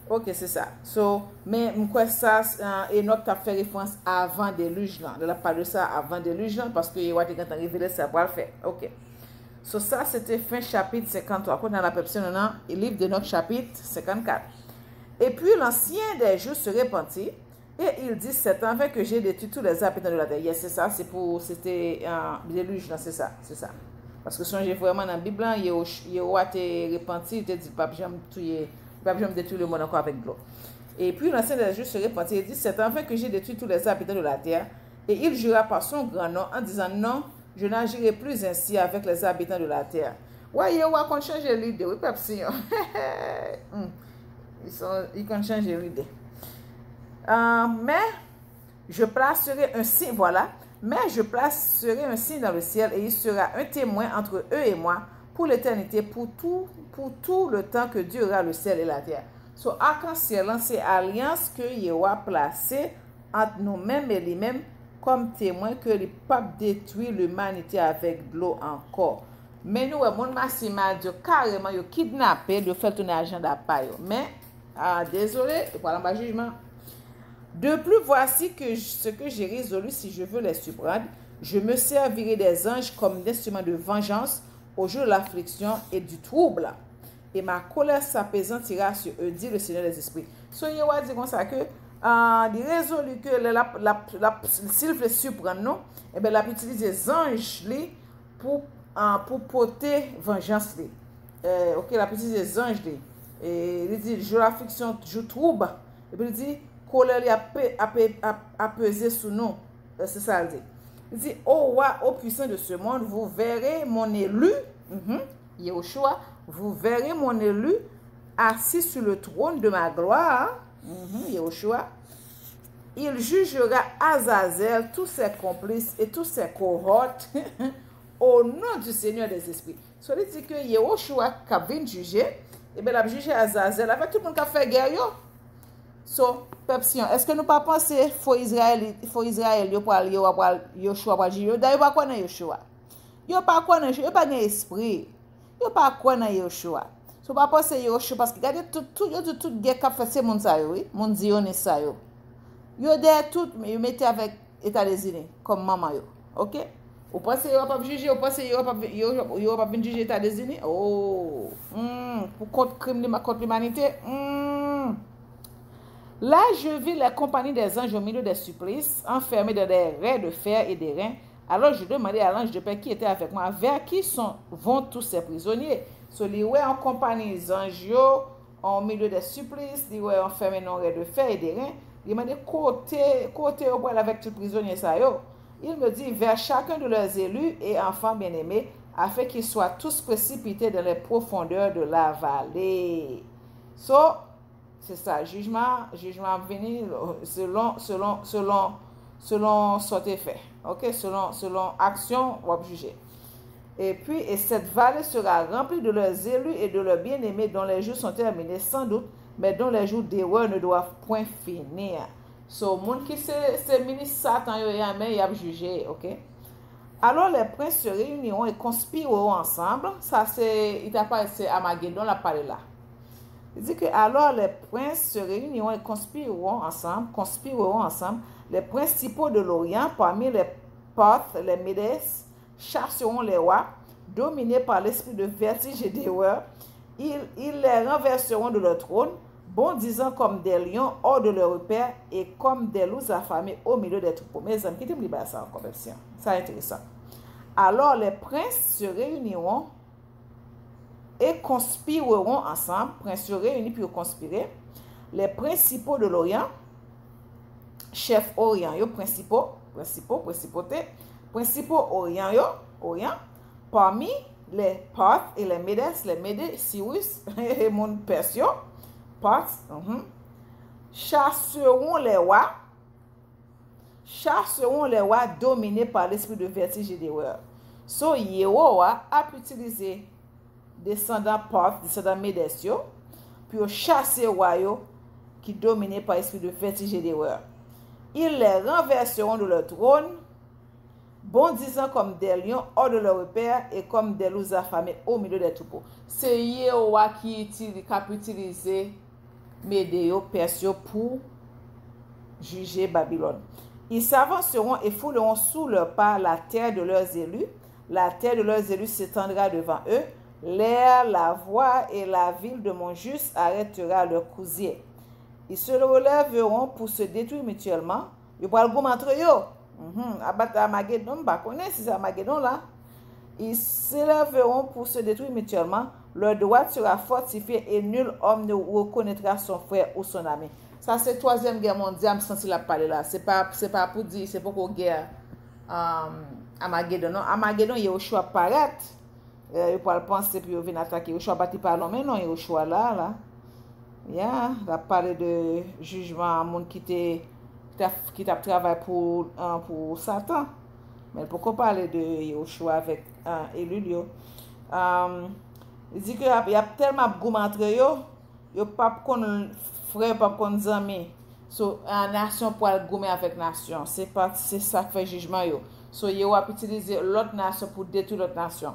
Ok, c'est ça. Mais quoi ça, Enoch a fait référence avant déluge là. Il a parlé de ça avant déluge là, parce que il a révélé ça pour le faire. Ok. Ça, c'était fin chapitre 53. Quand on a la perception, on a le livre de notre chapitre 54. Et puis, l'ancien des jours se repentit, et il dit, c'est en fait que j'ai détruit tous les habitants de la terre. Yes, c'est ça, c'était un déluge, c'est ça. Parce que si on vraiment dans la Bible, il a été repenti, il te dit, pas jamais détruire le monde encore avec de l'eau. Et puis, l'ancien des jours se repentit, il dit, c'est en fait que j'ai détruit tous les habitants de la terre, et il jura par son grand nom en disant, non, je n'agirai plus ainsi avec les habitants de la terre. Ouais, il va changer l'idée. Oui, Pepsi. Ils vont changer l'idée. Mais je placerai un signe, voilà. Mais je placerai un signe dans le ciel et il sera un témoin entre eux et moi pour l'éternité, pour tout le temps que durera le ciel et la terre. Arc-en-ciel, c'est alliance que il a placée entre nous-mêmes et lui-même comme témoin que le pape détruit l'humanité avec de l'eau encore. Mais nous, mon massima Dieu carrément yo kidnappé, de faire tourner agenda pa yo. Mais désolé, voilà ma jugement. De plus, voici ce que j'ai résolu si je veux les surprendre. Je me servirai des anges comme d'instruments de vengeance au jour de l'affliction et du trouble. Et ma colère s'apaisantira sur eux, dit le Seigneur des esprits. Soyez wa dit comme ça que il résolu que s'il veut surprendre nous, et bien, il a utilisé les anges pour porter vengeance. Ok, il a utilisé les anges. Et il dit, jour l'affliction, jour trouble. Et puis il dit, colère a pesé sous nous. C'est ça, il dit. Il dit, ô roi, ô puissant de ce monde, vous verrez mon élu, Yahushua, vous verrez mon élu assis sur le trône de ma gloire. Yahushua. Il jugera Azazel, tous ses complices et tous ses cohortes au nom du Seigneur des esprits. Ça veut dire que Yahushua qui vient juger, et bien il a jugé Azazel avec tout le monde qui a fait guerre. Pepsi, est-ce que nous pas penser faut Israël pour aller Yahushua pour juger? D'ailleurs pas quoi dans Yahushua. Yo pas quoi dans Yahushua, pas dans esprit. Yo pas quoi dans Yahushua. So pas penser Yahushua parce que regardez tout guerre qu'a fait ces monde ça yo, oui, monde zioniste ça yo. Yo de tout yo mettez avec état des Unis comme maman yo. OK? Vous pensez yo pas juger, vous pensez yo pas venir juger état des Unis? Oh. Pour contre crime contre l'humanité. Là, je vis la compagnie des anges au milieu des supplices, enfermés dans des raies de fer et des reins. Alors je demandais à l'ange de paix qui était avec moi, vers qui vont tous ces prisonniers? Celui où est en compagnie des anges au milieu des supplices, il est enfermé dans des raies de fer et des reins. Il m'a dit, côté au poil avec tous les prisonniers, ça yo. Il me dit, vers chacun de leurs élus et enfants bien-aimés, afin qu'ils soient tous précipités dans les profondeurs de la vallée. C'est ça, jugement venu selon ce qui est fait. OK, selon action, on va juger. Et puis, cette vallée sera remplie de leurs élus et de leurs bien-aimés dont les jours sont terminés, sans doute, mais dont les jours d'erreur ne doivent point finir. Monde qui c'est ministre Satan, il a jugé, OK? Alors les princes se réuniront et conspireront ensemble. Ça, c'est Armageddon, la parole là. Il dit que alors les princes se réuniront et conspireront ensemble. Les principaux de l'Orient, parmi les Parthes, les Médès, chasseront les rois, dominés par l'esprit de vertige et d'erreur. Ils les renverseront de leur trône, bondissant comme des lions hors de leur repère et comme des loups affamés au milieu des troupeaux. Mes amis, qui te dit ça encore, ça est intéressant. Alors les princes se réuniront et conspireront ensemble. Princes se réunissent pour conspirer. Les principaux de l'Orient, chefs Orient, principauté, principaux Orient, parmi les Parthes et les Médès, Cyrus et mon Persio, Parthes, chasseront les rois dominés par l'esprit de vertige et d'erreur. So, Yehowa a utilisé descendants Parthes, descendants Médès, pour chasser les rois qui dominaient par l'esprit de vertige et d'erreur. Ils les renverseront de leur trône, bondissant comme des lions hors de leur repère et comme des loups affamés au milieu des troupeaux. C'est Yehowa qui a utilisé Médéo, Persio pour juger Babylone. Ils s'avanceront et fouleront sous leurs pas la terre de leurs élus. La terre de leurs élus s'étendra devant eux. L'air, la voie et la ville de mon juste arrêtera leur cousier. Ils se relèveront pour se détruire mutuellement. Ils vont le entre eux. Abattre Armageddon, si c'est Armageddon là. Ils s'élèveront pour se détruire mutuellement. Leur droite sera fortifiée et nul homme ne reconnaîtra son frère ou son ami. Ça, c'est la troisième guerre mondiale, je sens la parler là. C'est pas pour dire, c'est pas pour guerre Armageddon. Non, Armageddon, Yahushua paraît. Il peut le penser puis il vient attaquer. Yahushua bâti par l'homme, mais non, Yahushua là. Yeah, il a parlé de jugement à monde qui t'a travaillé pour Satan. Mais pourquoi parler de Yahushua avec Elulio? Il dit qu'il y a tellement de goût entre eux, il n'y a pas de frère, pas de amis. So, la nation pour le gommer avec nation. C'est ça qui fait jugement. So, il va utiliser l'autre nation pour détruire l'autre nation.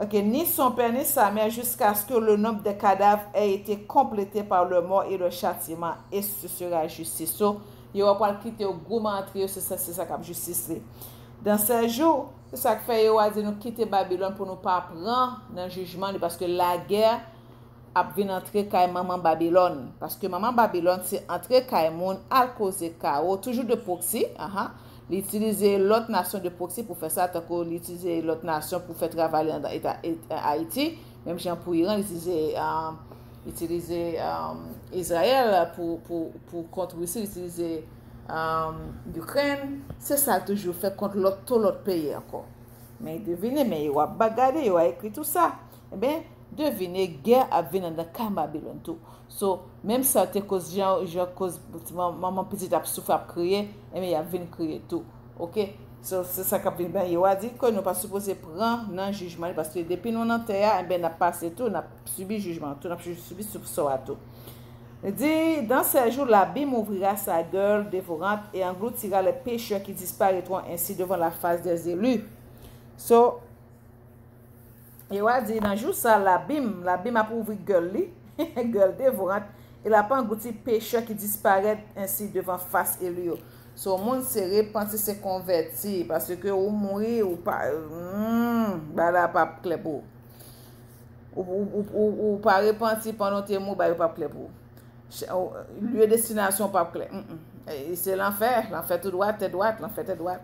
Ok, ni son père ni sa mère jusqu'à ce que le nombre de cadavres ait été complété par le mort et le châtiment, et ce sera justice. So, il va pas quitter le gommer entre eux, c'est ça qui est justice. Dans ces jours, c'est ça qui fait que nous quitter Babylone pour nous pas prendre dans le jugement parce que la guerre a venu entrer dans maman Babylone. Parce que maman Babylone, c'est entrer dans le monde à cause de chaos, toujours de proxy. L'utiliser l'autre nation de proxy pour faire ça, tant qu'on l'utiliser l'autre nation pour faire travailler dans Haïti. Même gens pour Iran, utiliser Israël pour contre Russie, utiliser l'Ukraine. C'est ça toujours fait contre tout l'autre pays encore. Mais devinez, mais il va bagarrer, il va écrire tout ça. Eh bien, devinez, guerre a venu dans le Babylone tout. So, même ça te cause maman petite a souffert à créer, et bien il a venu créer tout. OK? So, c'est ça qu'a bien il a dit que nous pas supposé prendre dans jugement parce que depuis nous dans terre, eh bien n'a passé tout, n'a subi jugement, tout n'a subi ça tout. Il dit, dans ces jours, l'abîme ouvrira sa gueule dévorante et engloutira les pécheurs qui disparaîtront ainsi devant la face des élus. So, il a dit, dans ce jour, ça, l'abîme a pour ouvrir gueule, gueule dévorante, il n'a pas englouti pécheurs qui disparaissent ainsi devant face élus. So, le monde s'est repenti, s'est converti, parce que ou mourir ou pas, là, pas clair pour. Ou pas repenti pendant tes mots, pas clair pour. Lieu de destination pas clair. C'est l'enfer tout droit, l'enfer tout droit.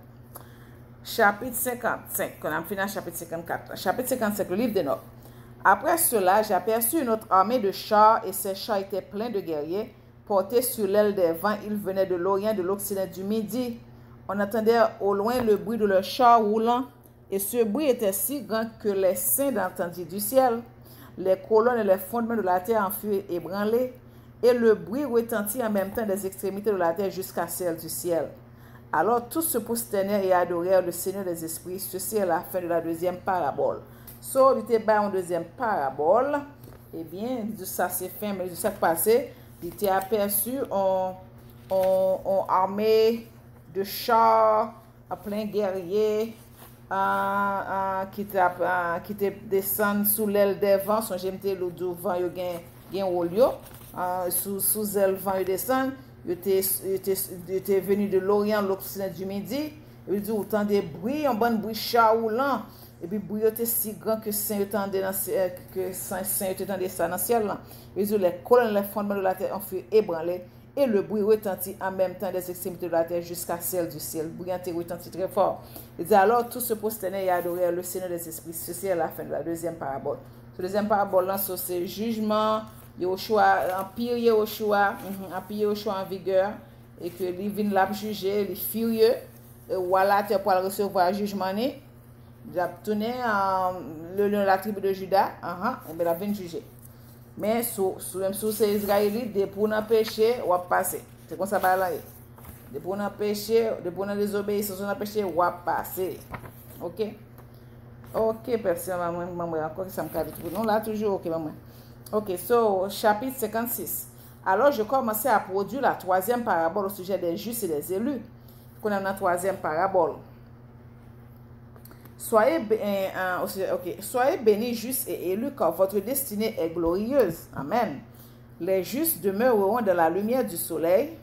Chapitre 55, qu'on a fini à chapitre 54. Chapitre 55, le livre des Notes. Après cela, j'aperçus une autre armée de chars et ces chars étaient pleins de guerriers. Portés sur l'aile des vents, ils venaient de l'Orient, de l'Occident, du Midi. On entendait au loin le bruit de leurs chars roulants et ce bruit était si grand que les saints l'entendirent du ciel. Les colonnes et les fondements de la terre en furent ébranlés. Et le bruit retentit en même temps des extrémités de la terre jusqu'à celle du ciel. Alors tous se prosternèrent et adorèrent le Seigneur des esprits. Ceci est la fin de la deuxième parabole. So, il était en deuxième parabole. Eh bien, ça c'est fin, mais ça passé, il était aperçu en armée de chars, à plein guerriers, qui descendent sous l'aile des vents. Son j'aimais le vent, il y a un olio. Sous elle vent, il descend. Il était venu de l'Orient, l'Occident du Midi. Il dit autant de bruit, un bon bruit chaoulant. Et puis, le bruit était si grand que Saint était dans le ciel. Il dit les colonnes, les fondements de la terre ont fait ébranler. Et le bruit retentit en même temps des extrémités de la terre jusqu'à celle du ciel. Le bruit a retenti très fort. Il dit alors, tous se prosternaient et adorèrent le Seigneur des esprits. Ceci est la fin de la deuxième parabole. La deuxième parabole, c'est jugement. Yahushua, empire Yahushua en vigueur, et que lui vient la juger, il est furieux, voilà, tu pour recevoir jugement. J'ai tourné la tribu de Juda, et bien la vient juger. Mais même sous ces Israélites, des pour nous péché, on va passer. C'est comme ça, là. Des pour nous péché, des pour nous désobéissance, on a péché, on va passer. Ok? Ok, personne, maman, encore ça me calme. Non, là, toujours, ok, maman. Ok, so, chapitre 56. Alors, je commençais à produire la troisième parabole au sujet des justes et des élus. Qu'on a la troisième parabole. Soyez bénis, justes et élus, car votre destinée est glorieuse. Amen. Les justes demeureront dans la lumière du soleil,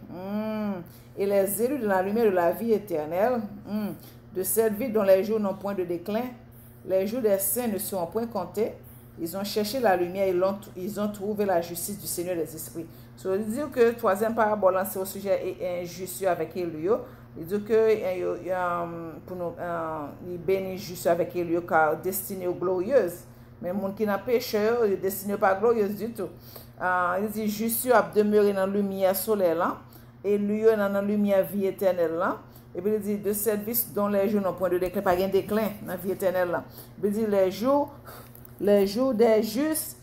et les élus dans la lumière de la vie éternelle, de cette vie dont les jours n'ont point de déclin. Les jours des saints ne seront point comptés. Ils ont cherché la lumière, ils ont trouvé la justice du Seigneur des esprits. Ça veut dire que troisième parabole, c'est au sujet injuste avec Élu. Il dit que pour nous, il bénit juste avec Élu, car destinée glorieuse. Mais les gens qui n'ont péché, ils destinés pas glorieuse du tout. Il dit juste a demeuré dans la lumière soleil là, et lui dans la lumière vie éternelle là. Et puis il dit de cette vie dont les jours n'ont point de déclin, pas de déclin dans la vie éternelle là. Il dit les jours des justes,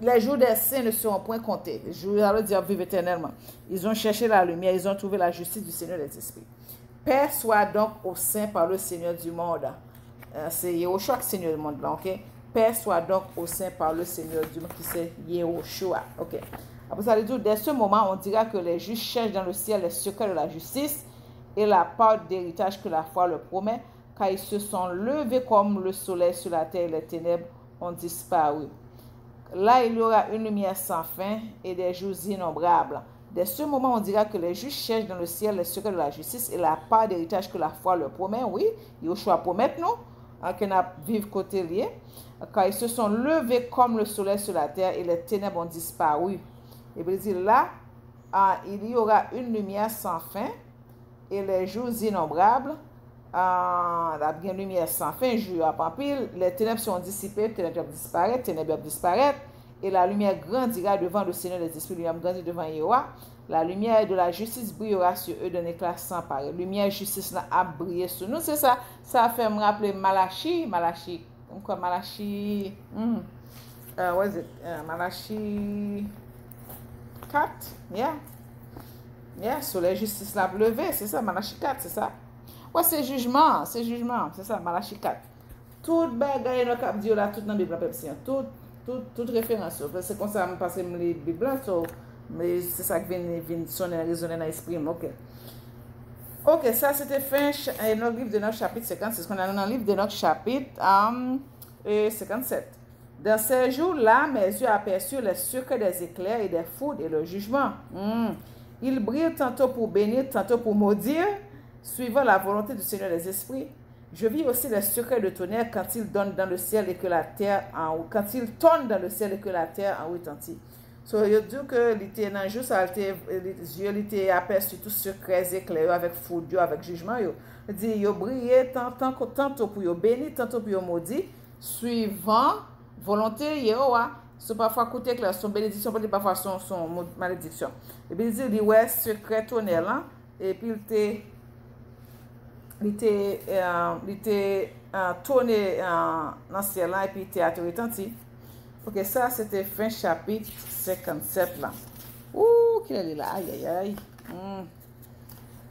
les jours des saints ne seront point comptés. Les jours de Dieu vivent éternellement. Ils ont cherché la lumière, ils ont trouvé la justice du Seigneur des esprits. Père soit donc au saint par le Seigneur du monde. C'est Yehoshua qui est Seigneur du monde là, ok? Père soit donc au saint par le Seigneur du monde qui c'est Yehoshua, ok? Après ça, dès ce moment, on dira que les justes cherchent dans le ciel les secrets de la justice et la part d'héritage que la foi leur promet, car ils se sont levés comme le soleil sur la terre et les ténèbres ont disparu. Là, il y aura une lumière sans fin et des jours innombrables. Dès ce moment, on dira que les justes cherchent dans le ciel les secrets de la justice et la part d'héritage que la foi leur promet. Oui, Yoshua promet nous, qu'on a vivre côté lié, car ils se sont levés comme le soleil sur la terre et les ténèbres ont disparu. Et puis il dit là, il y aura une lumière sans fin et les jours innombrables. La bien lumière sans fin, jour à pile, les ténèbres sont dissipées, les ténèbres disparaître, et la lumière grandira devant le Seigneur des esprits, lumière grandira devant Yahweh. La lumière de la justice brillera sur eux d'un éclat sans pareil. Lumière justice là a brillé sur nous, c'est ça. Ça fait me rappeler Malachi, quoi Malachi, what is it? Malachi 4, yeah, sur la justice l'a levé, c'est ça, Malachi 4, c'est ça. Ouais, c'est jugement, c'est ça, Malachi 4. Toute bagaille dans le cap Dieu là, tout dans la Bible, toute référence. C'est comme ça, je passe les Bibles, mais c'est ça qui vient sonner, résonner dans l'esprit, ok. Ok, ça c'était fin dans le livre de notre chapitre 56, qu'on a dans le livre de notre chapitre 57. Dans ces jours-là, mes yeux aperçurent les secrets des éclairs et des foudres et le jugement. Ils brillent tantôt pour bénir, tantôt pour maudire, suivant la volonté du Seigneur des esprits. Je vis aussi les secrets de tonnerre quand il donne dans le ciel et que la terre en haut, quand il tonne dans le ciel et que la terre en haut retentit. So, il dit que l'été dans jour ça les yeux étaient aperçus tous secrets éclairs avec foudre, avec jugement. Il dit il brille tantôt pour yo bénir, tantôt pour yo maudire, suivant volonté Yahweh. C'est parfois côté clair son bénédiction, parfois son malédiction. Et puis il dit ouais secret tonnerre là et puis il était tourné dans le ciel là et puis théâtre retenti. Ok, ça c'était fin chapitre 57 là. Ouh, qu'il est là, aïe aïe aïe.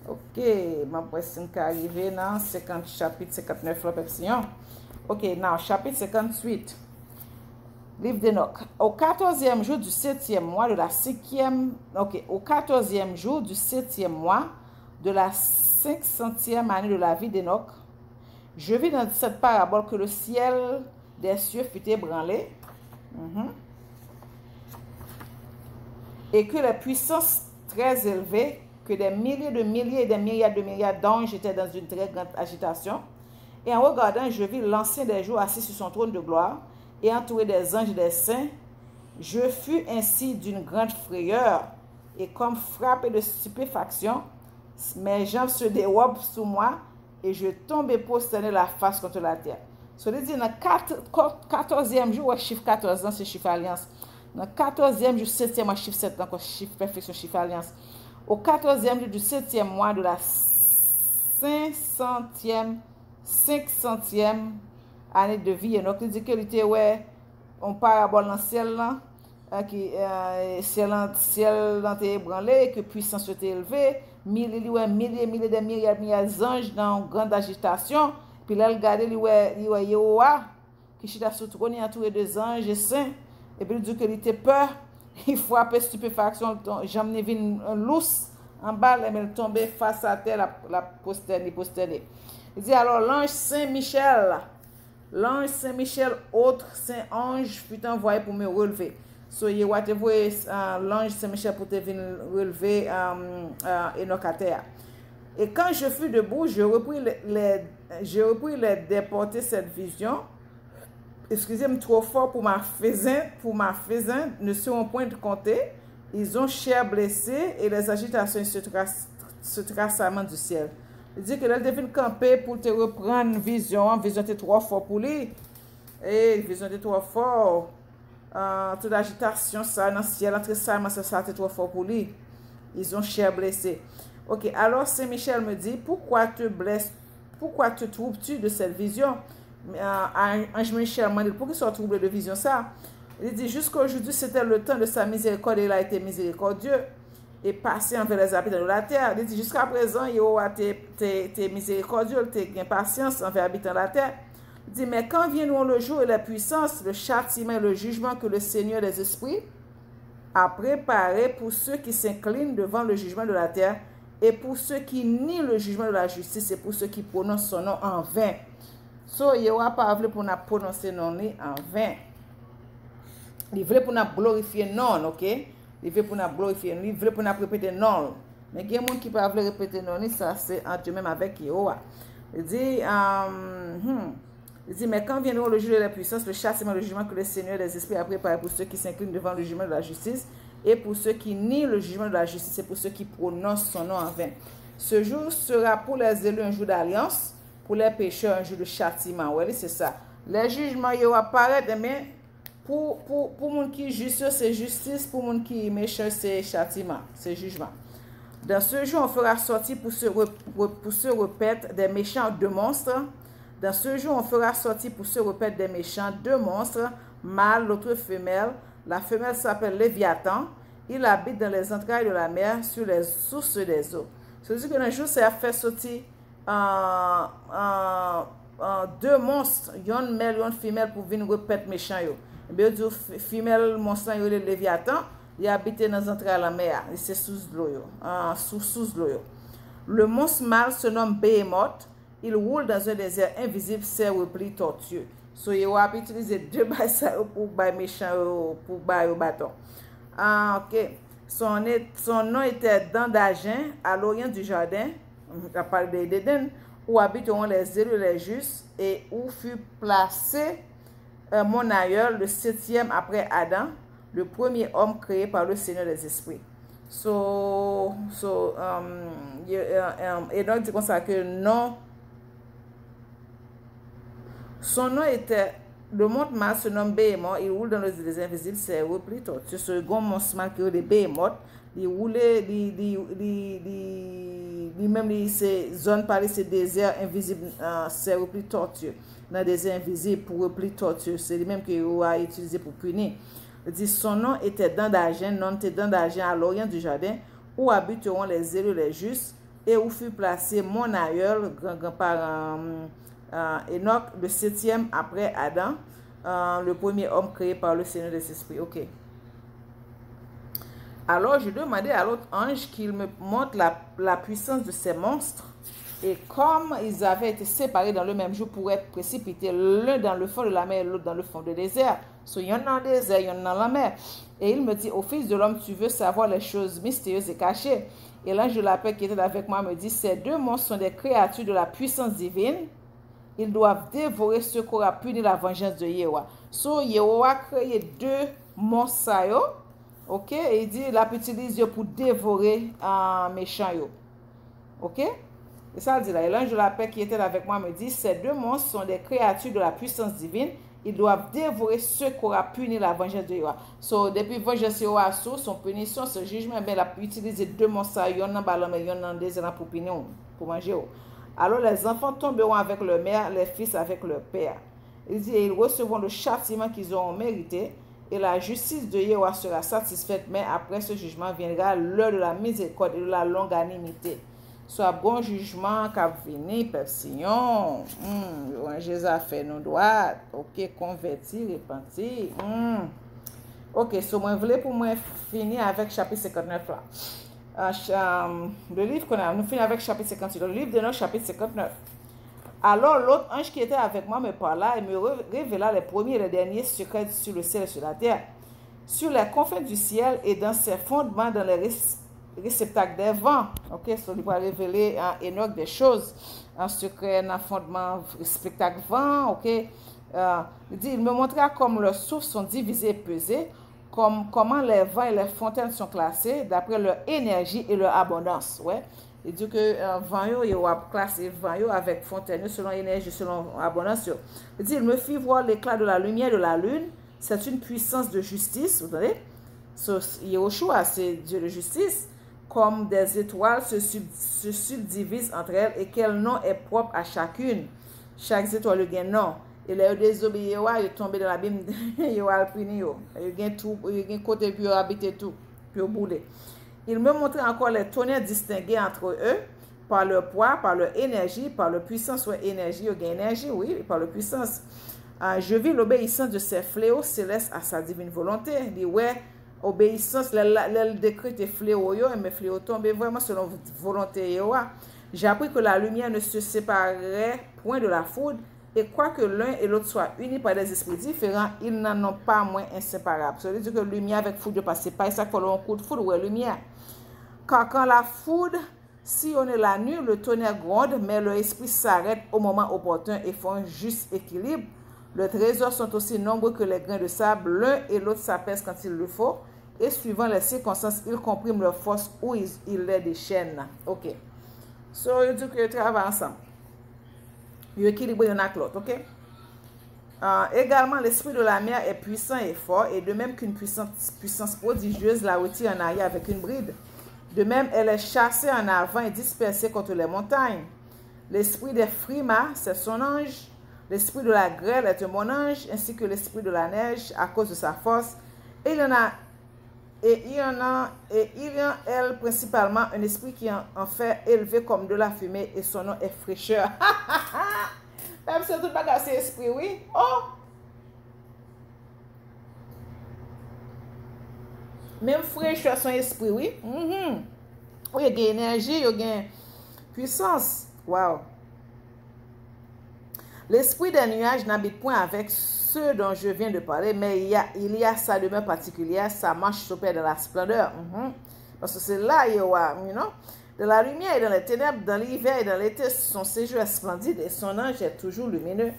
Ok, ma personne qui est arrivée dans chapitre 59 là, perfection. Ok, now chapitre 58. Livre d'Enoch. Au 14e jour du 7e mois de la 5e. Ok, au 14e jour du 7e mois de la 500e année de la vie d'Enoch, je vis dans cette parabole que le ciel des cieux fut ébranlé et que les puissances très élevées, que des milliers de milliers et des milliards de milliards d'anges étaient dans une très grande agitation. Et en regardant, je vis l'ancien des jours assis sur son trône de gloire et entouré des anges et des saints. Je fus ainsi d'une grande frayeur et comme frappé de stupéfaction. Mes jambes se dérobent sous moi et je tombe prosterné la face contre la terre. So, il dit dans le 14e jour, chiffre 14 ans, c'est chiffre alliance. Dans le 14e jour, 7e mois, chiffre 7 ans, chiffre perfection, chiffre alliance. Au 14e jour du 7e mois de la 500e année de vie. Donc, il dit que il était ouais, on parabole dans le ciel là, qui ciel dans ébranlé, que puissance était élevée, milliers de milliards d'anges dans grande agitation. Puis là, il regarde, il ouais Yehowa, qui chita sur trône, entouré de anges et saints. Et puis il dit qu'il était peur, il frappait stupéfaction, j'emmenais un lousse en bas, mais il tombait face à terre, la postérité. Il dit alors l'ange Saint-Michel, autre saint ange, fut envoyé pour me relever. So, Yehowa te voye l'ange Saint-Michel pour te venir relever Enoch à terre. Et quand je fus debout, je repris les déporter cette vision. Excusez-moi trop fort pour ma faisan, ne seront point de compter. Ils ont chair blessée et les agitations se tracement du ciel. Il dit que là, devine camper pour te reprendre vision. Vision était trop fort pour lui. Et vision était trop fort. Toute l'agitation, ça, dans le ciel, entre ça, ça était trop fort pour lui. Ils ont chair blessée. Ok, alors Saint-Michel me dit, pourquoi te troubles-tu de cette vision? Ange Michel m'a dit, pourquoi tu sois troublé de vision ça? Il dit, jusqu'à aujourd'hui, c'était le temps de sa miséricorde, et il a été miséricordieux et passé envers les habitants de la terre. Il dit, jusqu'à présent, Yehowa t'es miséricordieux, t'es bien patience envers les habitants de la terre. Il dit, mais quand viendront le jour et la puissance, le châtiment et le jugement que le Seigneur des esprits a préparé pour ceux qui s'inclinent devant le jugement de la terre et pour ceux qui nient le jugement de la justice et pour ceux qui prononcent son nom en vain. So, Yehowa pas voulu pour nous prononcer non en vain. Il veut pour nous glorifier non, ok? Il veut pour nous glorifier, il veut pour nous répéter non. Mais il y a des gens qui peuvent répéter non, ça c'est entre même avec Yehowa. Il dit, mais quand viendront le jour de la puissance, le châtiment, le jugement que le Seigneur des esprits a préparé pour ceux qui s'inclinent devant le jugement de la justice et pour ceux qui nient le jugement de la justice et pour ceux qui prononcent son nom en vain. Ce jour sera pour les élus un jour d'alliance, pour les pécheurs un jour de châtiment. Oui, c'est ça. Les jugements, ils vont apparaître, mais pour les gens qui sont justes, c'est justice, pour les gens qui sont méchants, c'est châtiment, c'est jugement. Dans ce jour, on fera sortir pour se repaître des méchants deux monstres. Dans ce jour, on fera sortir pour se repaître des méchants deux monstres, mâle, l'autre femelle. La femelle s'appelle Léviathan. Il habite dans les entrailles de la mer, sur les sources des eaux. C'est-à-dire que dans le jour, c'est à faire sortir deux monstres, une mâle et une femelle, pour venir repaître les méchants. Et bien, le femelle monstre, le Léviathan, il habite dans les entrailles de la mer. C'est sous l'eau. Le monstre mâle se nomme Behemoth. Il roule dans un désert invisible, c'est repli tortueux. So, il va utiliser deux bâtons pour les méchants, pour les bâtons. Ok. Son nom était Dent d'Argent, à l'orient du jardin, à parler d'Éden, où habiteront les élus les justes, et où fut placé mon aïeul, le 7e après Adam, le premier homme créé par le Seigneur des esprits. Et donc, dit comme ça que non. Son nom était, le monstre mâle se nomme Behemoth, il roule dans le désert invisible, c'est repli tortueux. Ce second monstre mâle qui est le Behemoth, il roule, même ces zones par ces déserts invisibles, c'est repli tortueux. Dans le désert invisible pour repli tortueux, c'est le même qu'il a utilisé pour punir. Il dit, son nom était Dent d'Argent, nom était Dent d'Argent à l'orient du jardin, où habiteront les élus les justes, et où fut placé mon aïeul, grand-grand-père Enoch, le 7e après Adam, le premier homme créé par le Seigneur des esprits. Ok. Alors je demandais à l'autre ange qu'il me montre la puissance de ces monstres et comme ils avaient été séparés dans le même jour pour être précipités l'un dans le fond de la mer et l'autre dans le fond du désert. So, il y en a dans le désert, il y en a dans la mer. Et il me dit, au fils de l'homme, tu veux savoir les choses mystérieuses et cachées. Et l'ange de la paix qui était avec moi me dit, ces deux monstres sont des créatures de la puissance divine. Ils doivent dévorer ceux qui aura puni la vengeance de Yehowa. So, Yehowa a créé deux monstres. Ok? Et il dit, il a utilisé pour dévorer un méchant. Ok? Et ça dit là, l'ange de la paix qui était avec moi me dit, ces deux monstres sont des créatures de la puissance divine. Ils doivent dévorer ceux qui aura puni la vengeance de Yehowa. So, depuis vengeance de Yehowa, son punition, ce jugement, il a utilisé deux monstres. Il y en a dans le désert pour punir, pour manger. Alors les enfants tomberont avec leur mère, les fils avec leur père. Il dit, et ils recevront le châtiment qu'ils auront mérité, et la justice de Yahweh sera satisfaite, mais après ce jugement viendra l'heure de la miséricorde et de la longanimité. Soit bon jugement qu'a venu, peuple Sion. Jésus a fait nos droits. Ok, converti, repenti. Ok, so moi voulais pour moi finir avec chapitre 59 là. Le livre qu'on a, nous finissons avec chapitre 58. Le livre de Enoch, chapitre 59. Alors l'autre ange qui était avec moi me parla et me révéla les premiers et les derniers secrets sur le ciel et sur la terre, sur les confins du ciel et dans ses fondements dans les réceptacles des vents. Ok, so il va révéler à Enoch des choses en secret dans le fondement réceptacle vent. Ok, il dit, il me montra comme leurs souffles sont divisés et pesés, comment les vents et les fontaines sont classés d'après leur énergie et leur abondance. Ouais. Il dit que vent il va classer vent avec fontaine selon énergie, selon abondance. Il dit, il me fit voir l'éclat de la lumière de la lune. C'est une puissance de justice, vous voyez. So, Yahushua, c'est Dieu de justice. Comme des étoiles se subdivisent entre elles et quel nom est propre à chacune. Chaque étoile a un nom. Et les désobéis, ils sont tombés dans l'abîme, ils ont puni. Ils ont tout, ils ont côté puis habité tout, puis bouler. Il me montrait encore les tonnerres distingués entre eux par leur poids, par leur énergie, par leur puissance ou énergie. Il y a énergie, oui, par leur puissance. Je vis l'obéissance de ces fléaux célestes à sa divine volonté. Il dit, ouais, obéissance, le décret est fléau, mais fléau tombe vraiment selon volonté. J'ai appris que la lumière ne se séparerait point de la foudre, et quoique l'un et l'autre soient unis par des esprits différents, ils n'en ont pas moins inséparables. Ça veut dire que lumière avec foudre, parce que c'est pas ça qu'il faut un coup de foudre ou lumière. Car quand la foudre sillonne la nuit, le tonnerre gronde, mais le esprit s'arrête au moment opportun et font un juste équilibre. Les trésors sont aussi nombreux que les grains de sable. L'un et l'autre s'apaisent quand il le faut. Et suivant les circonstances, ils compriment leur force ou ils les déchaînent. Ok. So, il dit que ils travaillent ensemble. Ils équilibrent l'un avec l'autre. Ok. Également, l'esprit de la mer est puissant et fort. Et de même qu'une puissance prodigieuse la retire en arrière avec une bride. De même, elle est chassée en avant et dispersée contre les montagnes. L'esprit des frimas, c'est son ange. L'esprit de la grêle est mon ange, ainsi que l'esprit de la neige à cause de sa force. Et il y en elle, principalement, un esprit qui en fait élevé comme de la fumée, et son nom est fraîcheur. Même si tout bagage c'est esprit, oui. Oh! Même fraîcheur, son esprit, oui. Oui, il y a énergie, il y a puissance. Wow! L'esprit des nuages n'habite point avec ceux dont je viens de parler, mais il y a sa demeure particulière, sa marche s'opère dans la splendeur. Parce que c'est là, you know, de la lumière et dans les ténèbres, dans l'hiver et dans l'été, son séjour est splendide et son ange est toujours lumineux.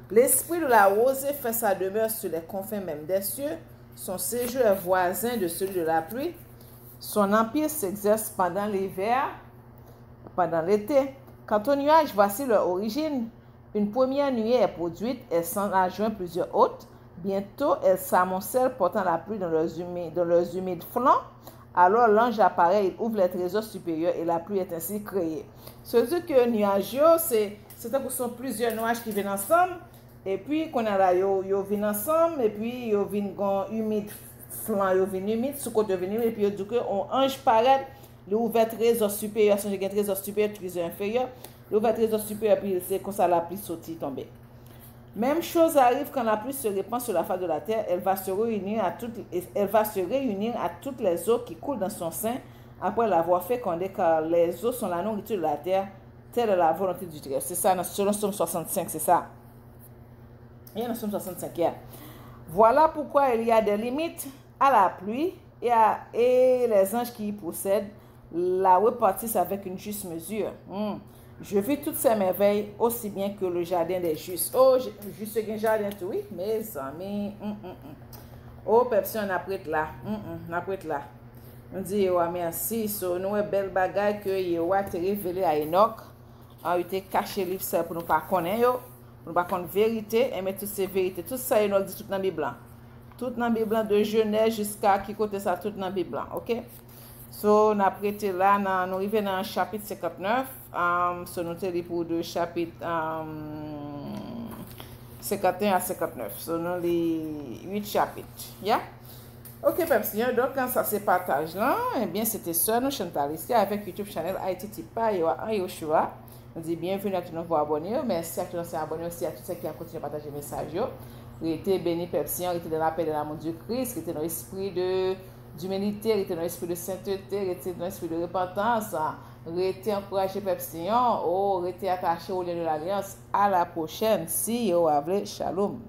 L'esprit de la rosée fait sa demeure sur les confins même des cieux. Son séjour est voisin de celui de la pluie. Son empire s'exerce pendant l'hiver, pendant l'été. Quant aux nuages, voici leur origine. Une première nuée est produite, elle s'en adjoint plusieurs autres. Bientôt, elles s'amoncellent portant la pluie dans leurs humides flancs. Alors l'ange apparaît, il ouvre les trésors supérieurs et la pluie est ainsi créée. C'est-à-dire que nuage, c'est que ce sont plusieurs nuages qui viennent ensemble. Et puis, qu'on a là, ils viennent ensemble. Et puis, ils viennent humides flancs, ils viennent humides, sous côté viennent humides. Et puis, du coup, un ange paraît, il ouvre les trésors supérieurs, si j'ai un trésor supérieur, trésor inférieur. L'ouvre trésor supérieur, puis c'est comme ça la pluie sortit tomber. Même chose arrive quand la pluie se répand sur la face de la terre, elle va se réunir à toutes les eaux qui coulent dans son sein après l'avoir fécondé, car les eaux sont la nourriture de la terre, telle est la volonté du Dieu. C'est ça, selon Somme 65, c'est ça. Il y a dans Somme 65, il y a. Voilà pourquoi il y a des limites à la pluie et les anges qui y possèdent la repartissent avec une juste mesure. Je vis toutes ces merveilles aussi bien que le jardin des justes. Oh, juste un jardin, oui, mes amis. Oh, personne n'a prêt là. N'a prêt là. On dit, oh, merci. So, nous, belle bagaille que vous avez révélé à Enoch. On a été caché livre ça pour nous pas connaître, pour nous pas connaître vérité, et mettre toutes ces vérités. Tout ça, Enoch dit tout dans la Bible. Tout dans la Bible, de Genèse jusqu'à qui côté ça, tout dans la Bible. Ok? So, nous avons prêté là, nous arrivons dans le chapitre 59. So, nous avons pour deux chapitres 51 à 59. So, nous avons les 8 chapitres. Yeah? Ok, Pepsi, donc quand ça se partage là, eh bien, c'était Sœur nous Chantal ici avec YouTube channel Haïti Tipa et Yoshua. On dit bienvenue à tous nos nouveaux abonnés. Merci à tous nos abonnés aussi, à tous ceux qui ont continué à partager le message. Rétez béni Pepsi, rétez dans la paix de l'amour du Christ, rétez dans l'esprit d'humilité, rétez dans l'esprit de sainteté, rétez dans l'esprit de repentance, rétez encouragé Pepsi, rétez attaché au lien de l'alliance. À la prochaine. Si yo avle, shalom.